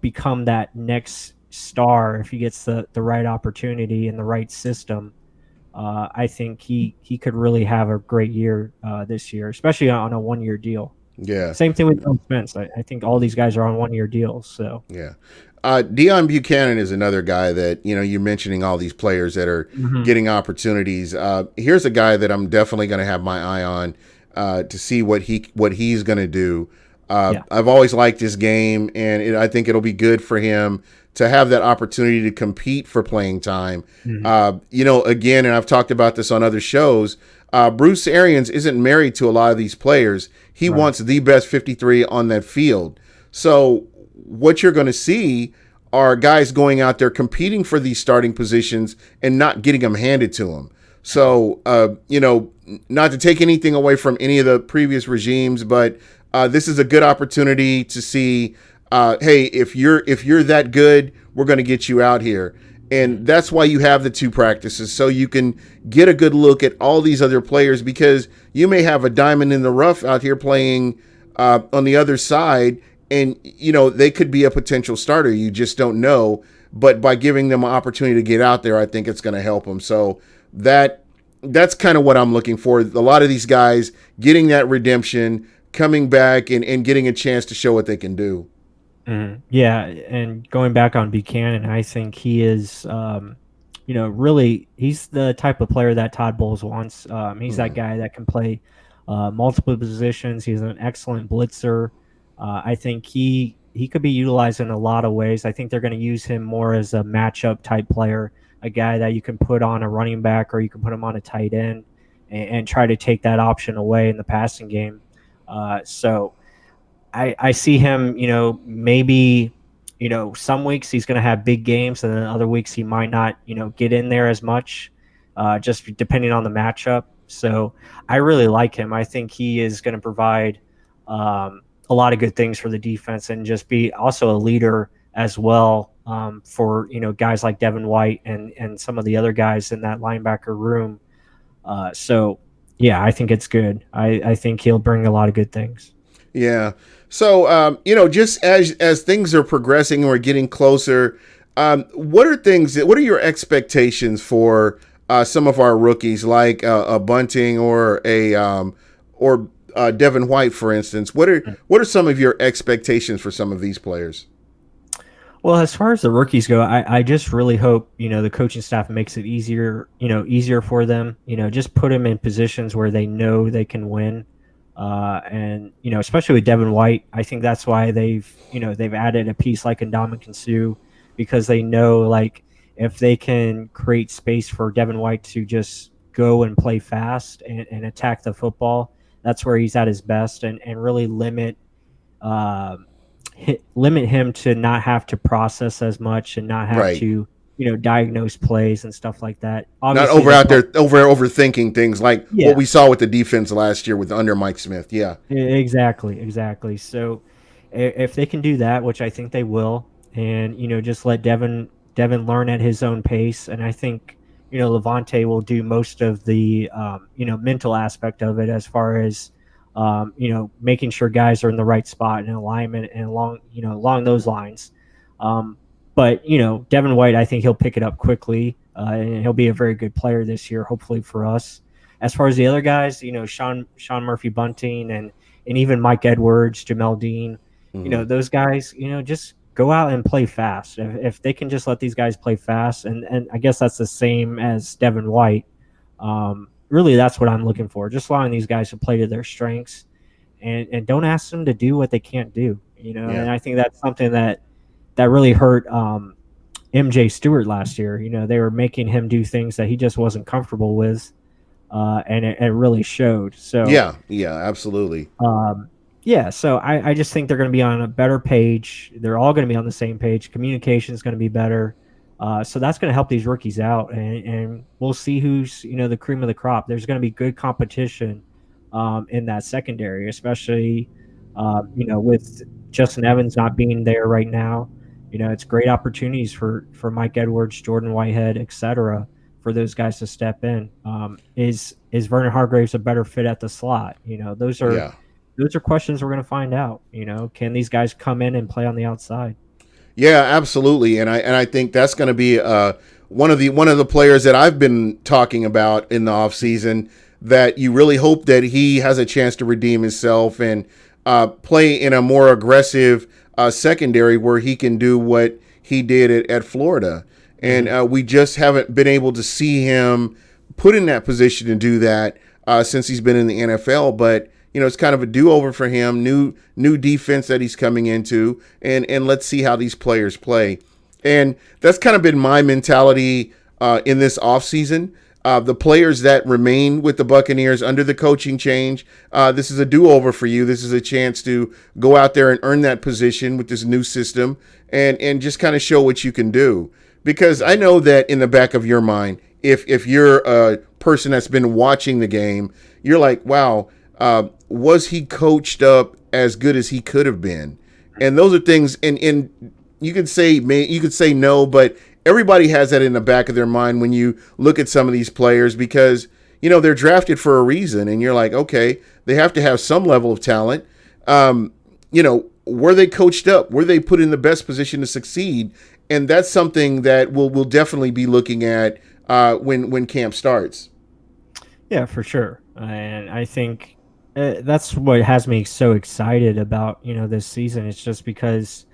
become that next star if he gets the right opportunity and the right system. I think he could really have a great year this year, especially on a 1 year deal. yeah, Same thing with Bill Spence. I think all these guys are on 1 year deals. So yeah. Dion Buchanan is another guy that you're mentioning all these players that are mhm. getting opportunities. Here's a guy that I'm definitely going to have my eye on to see what he's going to do. Yeah. I've always liked his game, and I think it'll be good for him to have that opportunity to compete for playing time. Mhm. Again, and I've talked about this on other shows. Bruce Arians isn't married to a lot of these players. He Right. wants the best 53 on that field. So what you're going to see are guys going out there competing for these starting positions and not getting them handed to them. So, not to take anything away from any of the previous regimes, but this is a good opportunity to see, hey, if you're that good, we're going to get you out here. Mhm. And that's why you have the two practices, so you can get a good look at all these other players, because you may have a diamond in the rough out here playing on the other side, and they could be a potential starter. You just don't know. But by giving them an opportunity to get out there, I think it's going to help them. So that's kind of what I'm looking for. A lot of these guys getting that redemption, coming back and getting a chance to show what they can do. Mhm. Yeah, and going back on Buchanan, I think he is, really, he's the type of player that Todd Bowles wants. He's that Mm. guy that can play multiple positions. He's an excellent blitzer. I think he could be utilized in a lot of ways. I think they're going to use him more as a matchup type player, a guy that you can put on a running back or you can put him on a tight end and try to take that option away in the passing game. So I see him, maybe, some weeks he's going to have big games, and then other weeks he might not, get in there as much, just depending on the matchup. So I really like him. I think he is going to provide a lot of good things for the defense and just be also a leader as well, for guys like Devin White and some of the other guys in that linebacker room. So yeah, I think it's good. I think he'll bring a lot of good things. Yeah. So, just as things are progressing and we're getting closer, what are your expectations for some of our rookies, like a Bunting or Devin White, for instance, what are some of your expectations for some of these players? Well, as far as the rookies go, I just really hope, the coaching staff makes it easier for them. Just put them in positions where they know they can win. And, especially with Devin White, I think that's why they've added a piece like Ndamukong Suh, because they know, like, if they can create space for Devin White to just go and play fast and attack the football, that's where he's at his best, and really um, limit him to not have to process as much and not have Right. to diagnose plays and stuff like that. Not Obviously, over they'll out probably, there overthinking things like what yeah. we saw with the defense last year with under Mike Smith. Yeah. Exactly. So if they can do that, which I think they will, and just let Devin learn at his own pace, and I think Levante will do most of the mental aspect of it, as far as making sure guys are in the right spot and alignment and along those lines. Um, but Devin White, I think he'll pick it up quickly, and he'll be a very good player this year, hopefully for us. As far as the other guys, Sean Murphy Bunting and even Mike Edwards, Jamel Dean, Hmm. those guys, just go out and play fast. If they can just let these guys play fast, and I guess that's the same as Devin White. Really, that's what I'm looking for. Just allowing these guys to play to their strengths, and don't ask them to do what they can't do. Yeah. And I think that's something that really hurt MJ Stewart last year. They were making him do things that he just wasn't comfortable with, and it really showed. So Yeah. Yeah. Absolutely. um, yeah, so I just think they're going to be on a better page. They're all going to be on the same page. Communication is going to be better. So that's going to help these rookies out, and we'll see who's the cream of the crop. There's going to be good competition in that secondary, especially with Justin Evans not being there right now. It's great opportunities for Mike Edwards, Jordan Whitehead, etc., for those guys to step in. Is Vernon Hargraves a better fit at the slot? Yeah. Those are questions we're going to find out. Can these guys come in and play on the outside? Yeah, absolutely, and I think that's going to be one of the players that I've been talking about in the offseason that you really hope that he has a chance to redeem himself and play in a more aggressive secondary where he can do what he did at Florida, and Hmm. we just haven't been able to see him put in that position to do that since he's been in the NFL, but it's kind of a do-over for him, new defense that he's coming into, and let's see how these players play. And that's kind of been my mentality in this offseason. The players that remain with the Buccaneers under the coaching change, this is a do-over for you. This is a chance to go out there and earn that position with this new system and just kind of show what you can do. Because I know that in the back of your mind, if you're a person that's been watching the game, you're like, wow, was he coached up as good as he could have been? And those are things, and you could say no, but everybody has that in the back of their mind when you look at some of these players because they're drafted for a reason, and you're like, okay, they have to have some level of talent. Were they coached up? Were they put in the best position to succeed? And that's something that we'll definitely be looking at when camp starts. Yeah, for sure. And I think that's what has me so excited about this season. It's just because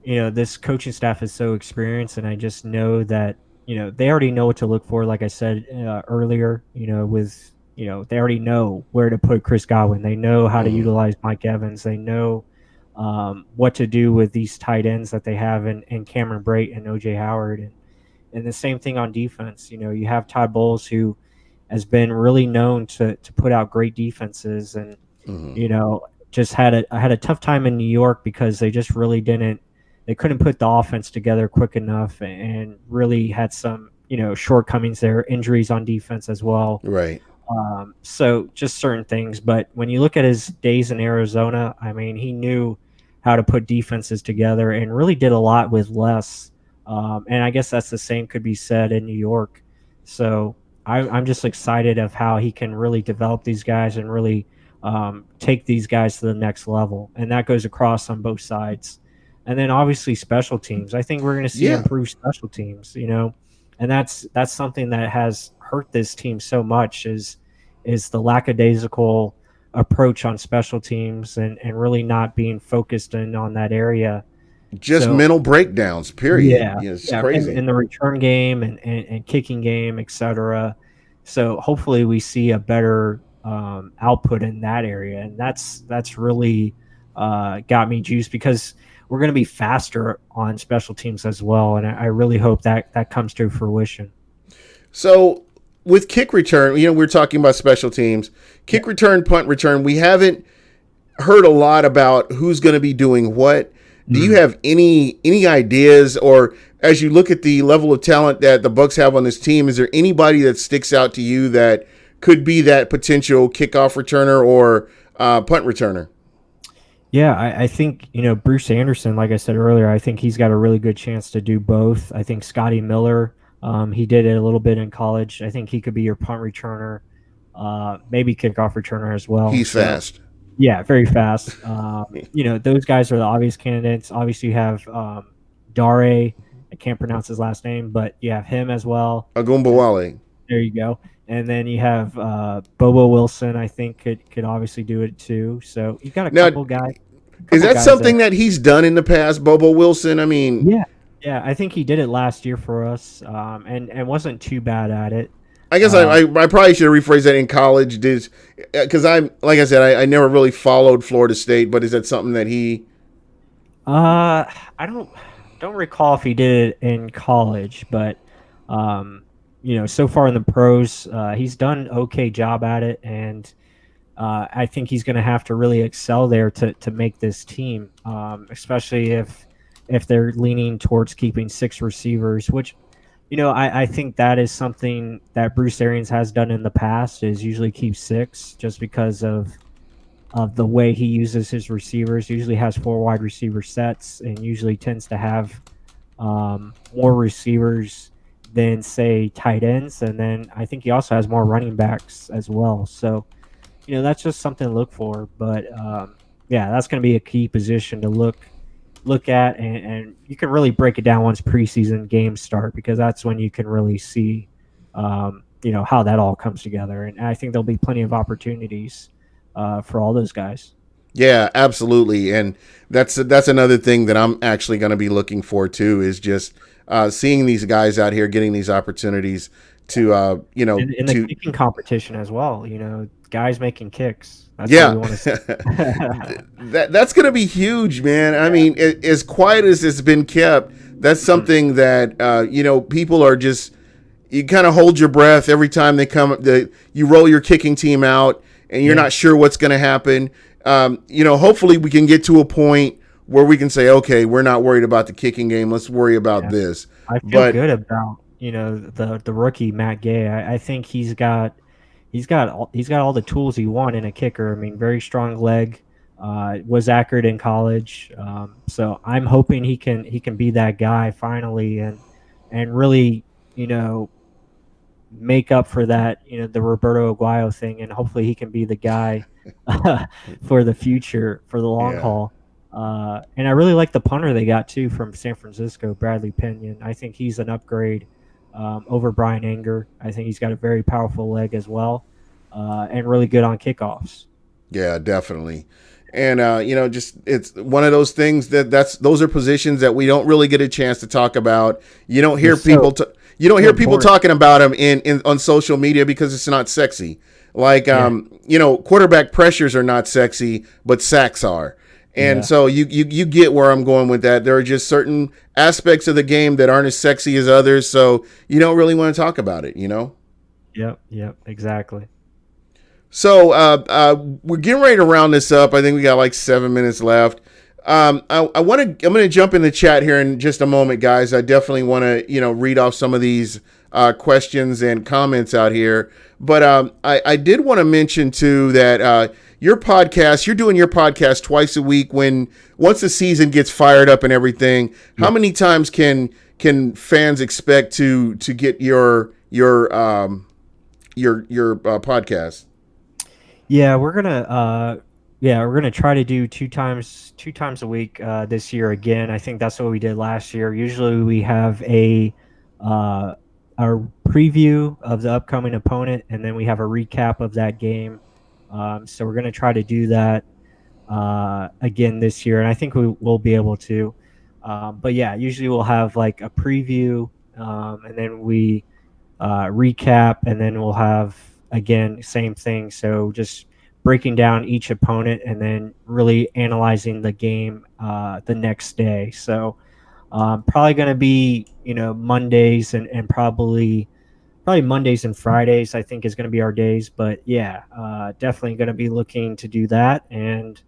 this coaching staff is so experienced, and I just know that they already know what to look for. Like I said earlier, with they already know where to put Chris Godwin. They know how to Hmm. utilize Mike Evans. They know what to do with these tight ends that they have in Cameron Brate and OJ Howard, and the same thing on defense. You have Todd Bowles, who has been really known to put out great defenses, and Hmm. just had a tough time in New York because they just really didn't they couldn't put the offense together quick enough, and really had some shortcomings there, injuries on defense as well. Right. So just certain things. But when you look at his days in Arizona, I mean, he knew how to put defenses together and really did a lot with less. And I guess that's the same could be said in New York. So I'm just excited of how he can really develop these guys and really take these guys to the next level. And that goes across on both sides. And then obviously special teams. I think we're going to see Yeah. improved special teams, and that's something that has hurt this team so much is the lackadaisical approach on special teams and really not being focused in on that area. Just So mental breakdowns, period. yeah, It's yeah, in crazy. the return game and kicking game, etc. So hopefully we see a better output in that area, and that's really got me juiced because we're going to be faster on special teams as well, and I really hope that that comes to fruition. So with kick return, we're talking about special teams, Yeah. kick return, punt return. We haven't heard a lot about who's going to be doing what. Do you Mm. have any ideas, or as you look at the level of talent that the Bucs have on this team, is there anybody that sticks out to you that could be that potential kickoff returner or punt returner? Yeah, I think, Bruce Anderson, like I said earlier, I think he's got a really good chance to do both. I think Scotty Miller, he did it a little bit in college. I think he could be your punt returner, maybe kickoff returner as well. He's So, fast. yeah, very fast. Those guys are the obvious candidates. Obviously, you have Dare. I can't pronounce his last name, but you have him as well. And Agumbawale. there you go. And then you have Bobo Wilson. I think could obviously do it too. So you got a Now, couple guys, is couple that guys that something that he's done in the past, Bobo Wilson? I mean, yeah, yeah. I think he did it last year for us, and wasn't too bad at it. I guess Uh, I probably should have rephrased that in college. Because I'm like I said, I never really followed Florida State, but is that something that he? I don't recall if he did it in college, but um, so far in the pros, he's done an okay job at it, and I think he's going to have to really excel there to make this team, especially if they're leaning towards keeping six receivers, which I think that is something that Bruce Arians has done in the past is usually keep six just because of the way he uses his receivers. Usually has four wide receiver sets and usually tends to have more receivers than say tight ends, and then I think he also has more running backs as well. So that's just something to look for. But yeah, that's going to be a key position to look at, and you can really break it down once preseason games start because that's when you can really see how that all comes together. And I think there'll be plenty of opportunities for all those guys. Yeah, absolutely, and that's another thing that I'm actually going to be looking for too is just seeing these guys out here getting these opportunities to And in the to kicking competition as well, guys making kicks. That's what yeah. we want to see. That's going to be huge, man. I mean, as quiet as it's been kept, that's something that people are just, you kind of hold your breath every time you roll your kicking team out and you're Yeah. not sure what's going to happen. Hopefully we can get to a point where we can say, okay, we're not worried about the kicking game. Let's worry about Yeah. this. I feel But good about the rookie Matt Gay. I think he's got all the tools you want in a kicker. I mean, very strong leg, was accurate in college. So I'm hoping he can be that guy finally and really make up for that the Roberto Aguayo thing, and hopefully he can be the guy for the future for the long yeah, haul. And I really like the punter they got too from San Francisco, Bradley Pinion. I think he's an upgrade over Brian Anger. I think he's got a very powerful leg as well, and really good on kickoffs. yeah, definitely. And just it's one of those things those are positions that we don't really get a chance to talk about. You don't hear It's so, you don't so hear people important. talking about them in on social media because it's not sexy. Like Yeah, quarterback pressures are not sexy, but sacks are. And yeah, so you get where I'm going with that. There are just certain aspects of the game that aren't as sexy as others, so you don't really want to talk about it. yep, exactly. So we're getting ready to round this up. I think we got like 7 minutes left. I want to. I'm going to jump in the chat here in just a moment, guys. I definitely want to read off some of these questions and comments out here. But I did want to mention too that your podcast, you're doing your podcast twice a week. Once the season gets fired up and everything, how Yeah. many times can fans expect to get your podcast? Yeah, we're gonna try to do two times a week this year again. I think that's what we did last year. Usually we have uh, a preview of the upcoming opponent, and then we have a recap of that game. So we're going to try to do that again this year, and I think we will be able to. But yeah, usually we'll have like a preview, and then we recap, and then we'll have again same thing. So just breaking down each opponent and then really analyzing the game the next day. So probably going to be Mondays and probably Mondays and Fridays, I think, is going to be our days. But yeah, definitely going to be looking to do that. And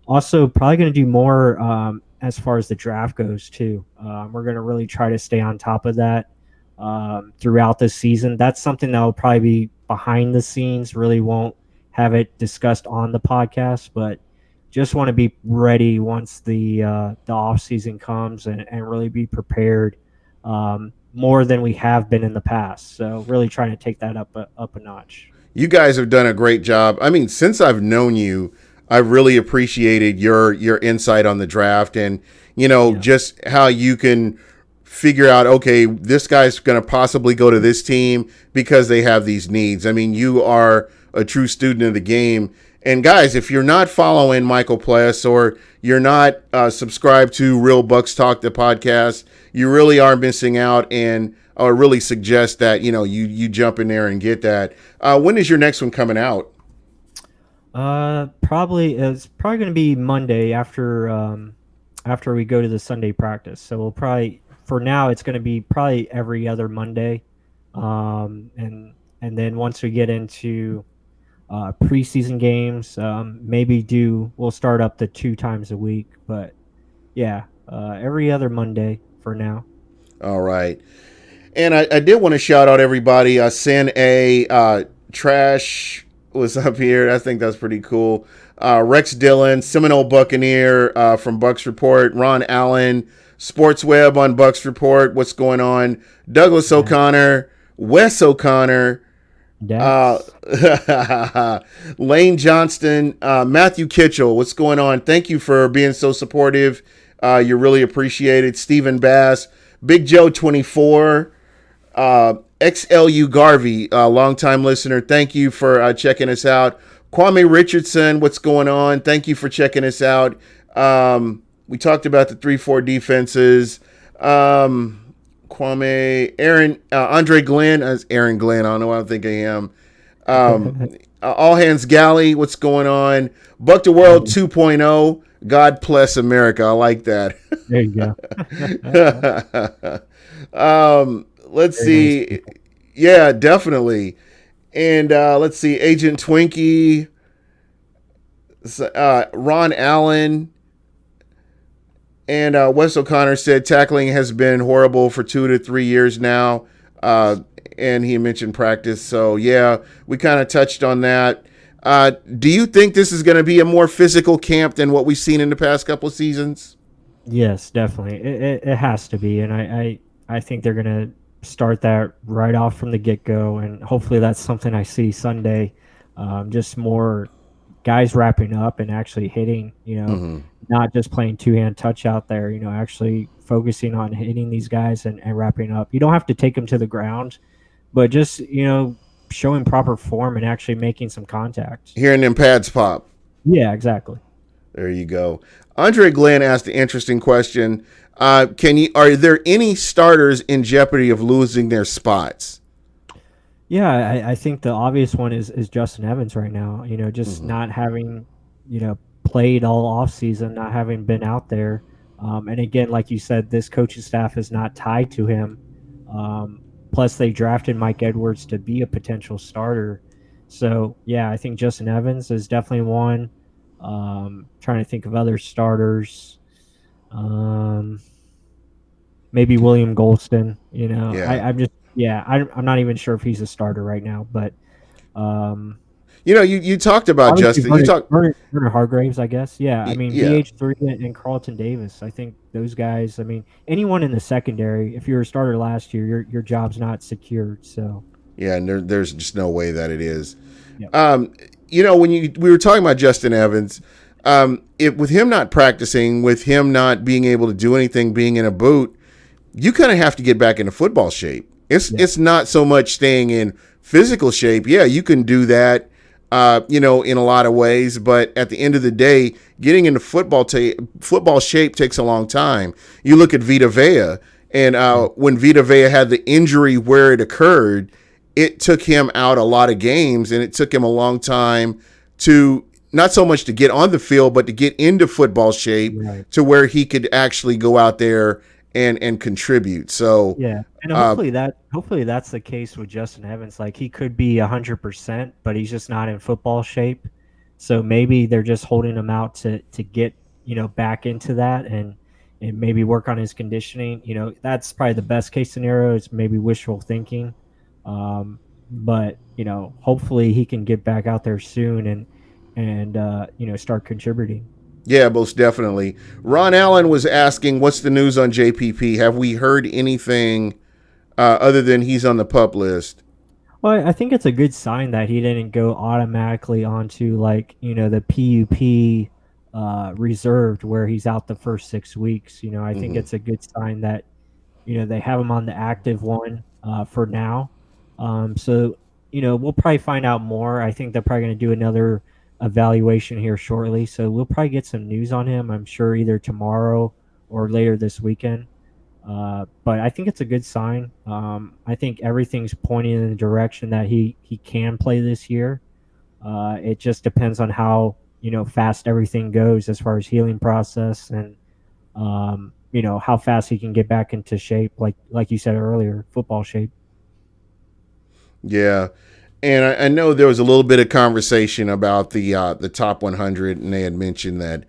also probably going to do more as far as the draft goes, too. We're going to really try to stay on top of that throughout the season. That's something that will probably be behind the scenes, really won't have it discussed on the podcast, but just want to be ready once the off season comes and really be prepared more than we have been in the past. So really trying to take that up a notch. You guys have done a great job. I mean, since I've known you, I've really appreciated your insight on the draft, and just how you can figure out, okay, this guy's going to possibly go to this team because they have these needs. I mean, you are a true student of the game. And guys, if you're not following Michael Pless, or you're not subscribed to Real Bucs Talk, the podcast, you really are missing out. And I would really suggest that you jump in there and get that. When is your next one coming out? It's probably going to be Monday after we go to the Sunday practice. So we'll probably, for now, it's going to be probably every other Monday, and then once we get into preseason games, we'll start up to 2 times a week. But yeah, every other Monday for now. All right. And I did want to shout out everybody. Sin A, Trash was up here. I think that's pretty cool. Rex Dillon, Seminole Buccaneer from Bucs Report, Ron Allen, Sports Web on Bucs Report. What's going on? Douglas O'Connor, Wes O'Connor, Lane Johnston, Matthew Kitchell. What's going on? Thank you for being so supportive. You're really appreciated. Stephen Bass, Big Joe 24, XLU Garvey, longtime listener. Thank you for checking us out. Kwame Richardson, what's going on? Thank you for checking us out. We talked about the 3-4 defenses. Kwame, Aaron, Andre Glenn, as Aaron Glenn. I don't know what I'm thinking of him. All Hands Galley, what's going on? Buck the World 2.0. God bless America. I like that. There you go. Let's see. Nice. Yeah, definitely. And let's see. Agent Twinkie, Ron Allen, and Wes O'Connor said tackling has been horrible for 2 to 3 years now. And he mentioned practice. So, yeah, we kind of touched on that. Do you think this is going to be a more physical camp than what we've seen in the past couple of seasons? Yes, definitely. It has to be. And I think they're going to start that right off from the get-go. And hopefully that's something I see Sunday. Just more guys wrapping up and actually hitting, not just playing two-hand touch out there, actually focusing on hitting these guys and wrapping up. You don't have to take them to the ground, but just, showing proper form and actually making some contact. Hearing them pads pop. Yeah, exactly. There you go. Andre Glenn asked an interesting question. Are there any starters in jeopardy of losing their spots? Yeah, I think the obvious one is Justin Evans right now. Just not having, played all off season, not having been out there. And again, like you said, this coaching staff is not tied to him. Plus, they drafted Mike Edwards to be a potential starter. So, yeah, I think Justin Evans is definitely one. Trying to think of other starters. Maybe William Golston. Yeah. I'm not even sure if he's a starter right now. But, you talked about Justin. Vernon Hargraves, I guess. Yeah, I mean, BH3 and Carlton Davis. I think those guys. I mean, anyone in the secondary. If you're a starter last year, your job's not secured. So yeah, and there's just no way that it is. Yep. When we were talking about Justin Evans, with him not practicing, with him not being able to do anything, being in a boot, you kind of have to get back into football shape. It's not so much staying in physical shape. Yeah, you can do that. in a lot of ways. But at the end of the day, getting into football shape takes a long time. You look at Vita Vea, and when Vita Vea had the injury where it occurred, it took him out a lot of games, and it took him a long time to not so much to get on the field, but to get into football shape to where he could actually go out there and contribute. So yeah, and hopefully that's the case with Justin Evans. Like he could be 100%, but he's just not in football shape. So maybe they're just holding him out to get back into that and maybe work on his conditioning. That's probably the best case scenario. Is maybe wishful thinking, but hopefully he can get back out there soon and start contributing. Yeah, most definitely. Ron Allen was asking, what's the news on JPP? Have we heard anything other than he's on the PUP list? Well, I think it's a good sign that he didn't go automatically onto the PUP reserved where he's out the first 6 weeks. I think it's a good sign that they have him on the active one for now. So we'll probably find out more. I think they're probably going to do another evaluation here shortly, so we'll probably get some news on him, I'm sure, either tomorrow or later this weekend. But I think it's a good sign. I think everything's pointing in the direction that he can play this year. It just depends on how fast everything goes as far as healing process and how fast he can get back into shape, like you said earlier, football shape. Yeah. And I know there was a little bit of conversation about the top 100, and they had mentioned that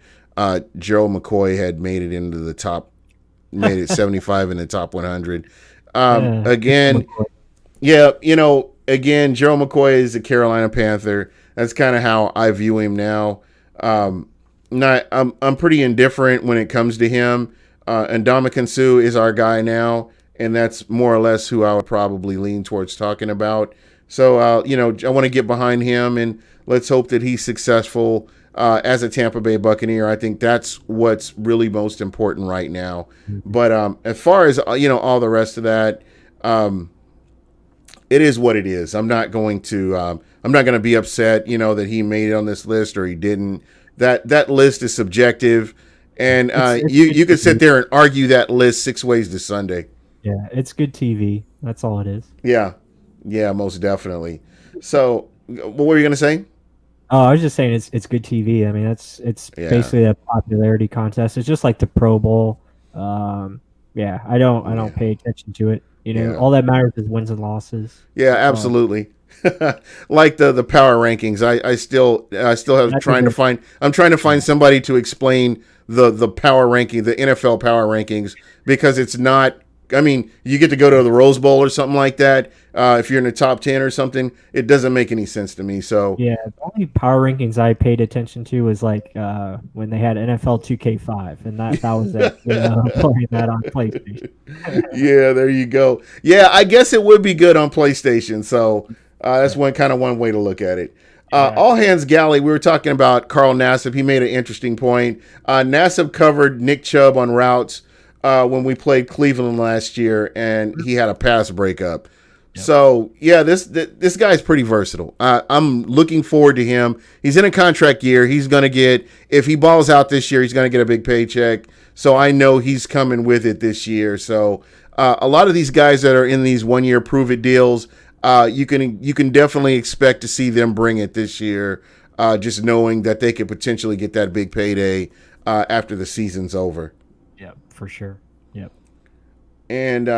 Gerald McCoy had made it into the top, made it 75 in the top 100. Again, Gerald McCoy is a Carolina Panther. That's kind of how I view him now. I'm pretty indifferent when it comes to him. And Ndamukong Suh is our guy now, and that's more or less who I would probably lean towards talking about. So, I want to get behind him, and let's hope that he's successful as a Tampa Bay Buccaneer. I think that's what's really most important right now. Mm-hmm. But as far as, all the rest of that, it is what it is. I'm not going to be upset, that he made it on this list or he didn't. That list is subjective, and you could sit there and argue that list 6 ways to Sunday. Yeah, it's good TV. That's all it is. Yeah, most definitely. So, what were you going to say? Oh, I was just saying it's good TV. I mean, it's basically a popularity contest. It's just like the Pro Bowl. I don't pay attention to it. All that matters is wins and losses. Yeah, absolutely. Like the power rankings. I still have I'm trying to find somebody to explain the power ranking, the NFL power rankings, because it's not. I mean, you get to go to the Rose Bowl or something like that. If you're in the top 10 or something, it doesn't make any sense to me. So yeah, the only power rankings I paid attention to was like when they had NFL 2K5, and that was it. Playing that on PlayStation. Yeah, there you go. Yeah, I guess it would be good on PlayStation. So that's one way to look at it. All Hands Galley, we were talking about Carl Nassib. He made an interesting point. Nassib covered Nick Chubb on routes when we played Cleveland last year, and he had a pass breakup. Yep. So, yeah, this guy's pretty versatile. I'm looking forward to him. He's in a contract year. He's going to get, if he balls out this year, he's going to get a big paycheck. So I know he's coming with it this year. So a lot of these guys that are in these 1-year prove-it deals, you can definitely expect to see them bring it this year, just knowing that they could potentially get that big payday after the season's over. Yep, for sure. Yep. And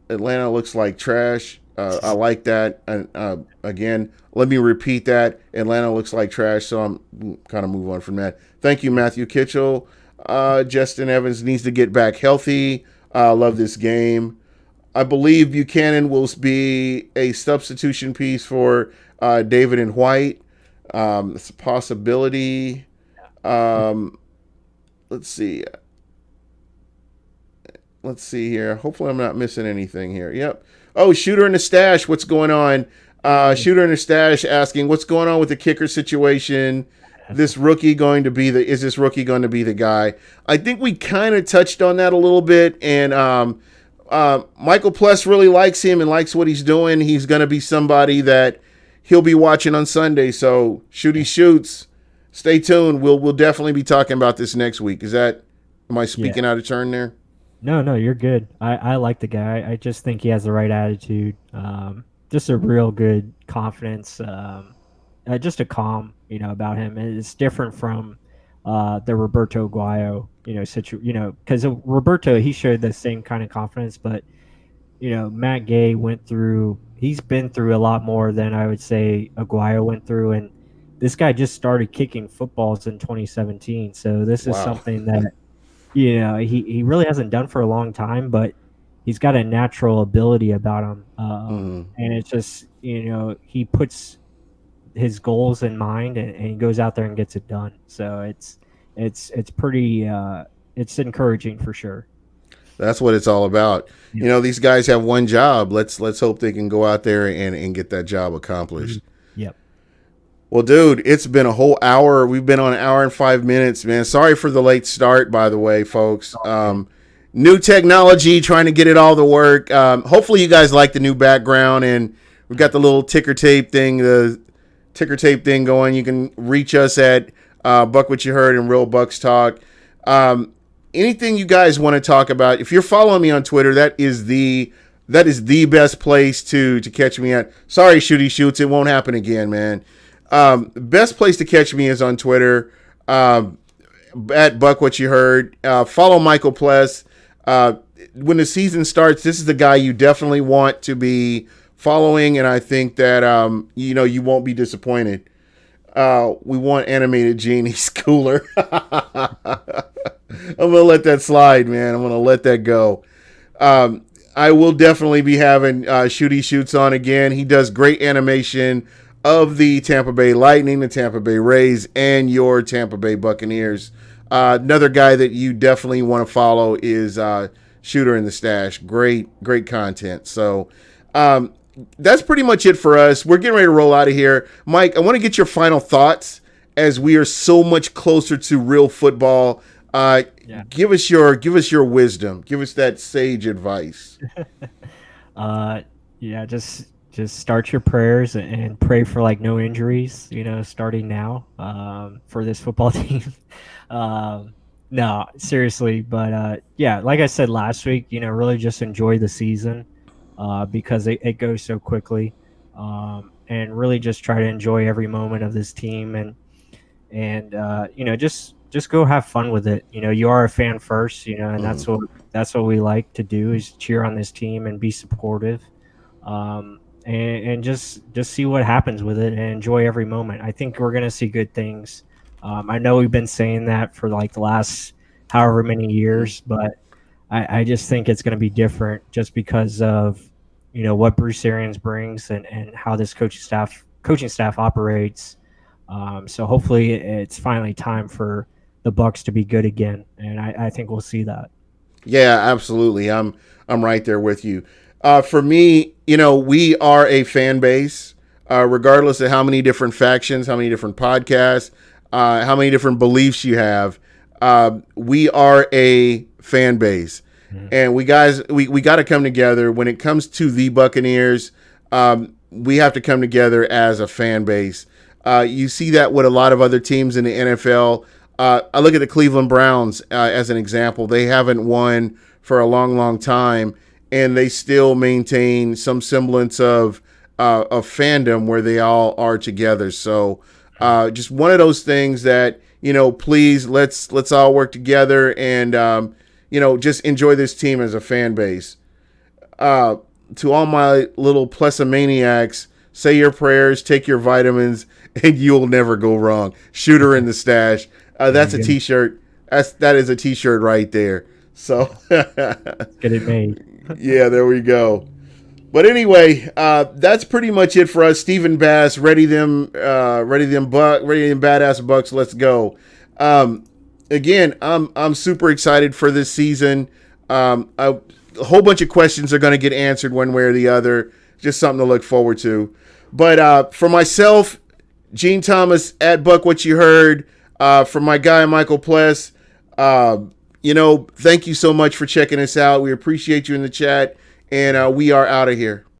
Atlanta looks like trash. I like that. And again, let me repeat that. Atlanta looks like trash, so I'm kind of move on from that. Thank you, Matthew Kitchell. Justin Evans needs to get back healthy. Love this game. I believe Buchanan will be a substitution piece for David and White. It's a possibility. Let's see. Let's see here. Hopefully I'm not missing anything here. Yep. Oh, Shooter in the Stash. What's going on? Shooter in the Stash asking, what's going on with the kicker situation? Is this rookie going to be the guy? I think we kind of touched on that a little bit. And Michael Pless really likes him and likes what he's doing. He's going to be somebody that he'll be watching on Sunday. So Shooty Shoots, stay tuned. We'll definitely be talking about this next week. Am I Yeah. speaking out of turn there? No, you're good. I like the guy. I just think he has the right attitude. Just a real good confidence. Just a calm, about him. And it's different from the Roberto Aguayo, because Roberto, he showed the same kind of confidence, but Matt Gay he's been through a lot more than I would say Aguayo went through, and this guy just started kicking footballs in 2017. So this is Wow. something that he really hasn't done for a long time, but he's got a natural ability about him. And it's just, he puts his goals in mind and he goes out there and gets it done. So it's pretty, it's encouraging for sure. That's what it's all about. Yeah. These guys have one job. Let's hope they can go out there and get that job accomplished. Yep. Well, dude, it's been a whole hour. We've been on an hour and 5 minutes, man. Sorry for the late start, by the way, folks. New technology, trying to get it all to work. Hopefully you guys like the new background, and we've got the little ticker tape thing going. You can reach us at Buck What You Heard and Real Bucks Talk. Anything you guys want to talk about, if you're following me on Twitter, that is the best place to catch me at. Sorry, Shooty Shoots, it won't happen again, man. Best place to catch me is on Twitter, at Buck What You Heard. Follow Michael Pless. When the season starts, this is the guy you definitely want to be following, and I think that you won't be disappointed. We want animated genies cooler. I'm gonna let that slide, man. I'm gonna let that go. I will definitely be having Shooty Shoots on again. He does great animation of the Tampa Bay Lightning, the Tampa Bay Rays, and your Tampa Bay Buccaneers. Another guy that you definitely want to follow is Shooter in the Stash. Great content. So that's pretty much it for us. We're getting ready to roll out of here. Mike, I want to get your final thoughts as we are so much closer to real football. Give us your wisdom. Give us that sage advice. Just start your prayers and pray for no injuries, starting now for this football team. No, seriously, but like I said last week, really just enjoy the season because it goes so quickly, and really just try to enjoy every moment of this team and just go have fun with it. You are a fan first, and that's what we like to do is cheer on this team and be supportive. And just see what happens with it and enjoy every moment. I think we're going to see good things. I know we've been saying that for the last however many years, but I just think it's going to be different just because of, what Bruce Arians brings and how this coaching staff operates. So hopefully it's finally time for the Bucs to be good again. And I think we'll see that. Yeah, absolutely. I'm right there with you. For me, we are a fan base, regardless of how many different factions, how many different podcasts, how many different beliefs you have. We are a fan base, and we got to come together when it comes to the Buccaneers. We have to come together as a fan base. You see that with a lot of other teams in the NFL. I look at the Cleveland Browns as an example. They haven't won for a long, long time, and they still maintain some semblance of fandom where they all are together. So just one of those things that, please let's all work together and, just enjoy this team as a fan base. To all my little Plessamaniacs, say your prayers, take your vitamins, and you'll never go wrong. Shooter in the Stash. That's a T-shirt. That is a T-shirt right there. So get it made. Yeah, there we go. But anyway, that's pretty much it for us. Stephen Bass, ready them badass Bucks. Let's go. Again, I'm super excited for this season. A whole bunch of questions are going to get answered one way or the other. Just something to look forward to. But for myself, Gene Thomas at Buck What You Heard. For my guy Michael Pless. Thank you so much for checking us out. We appreciate you in the chat, and we are out of here.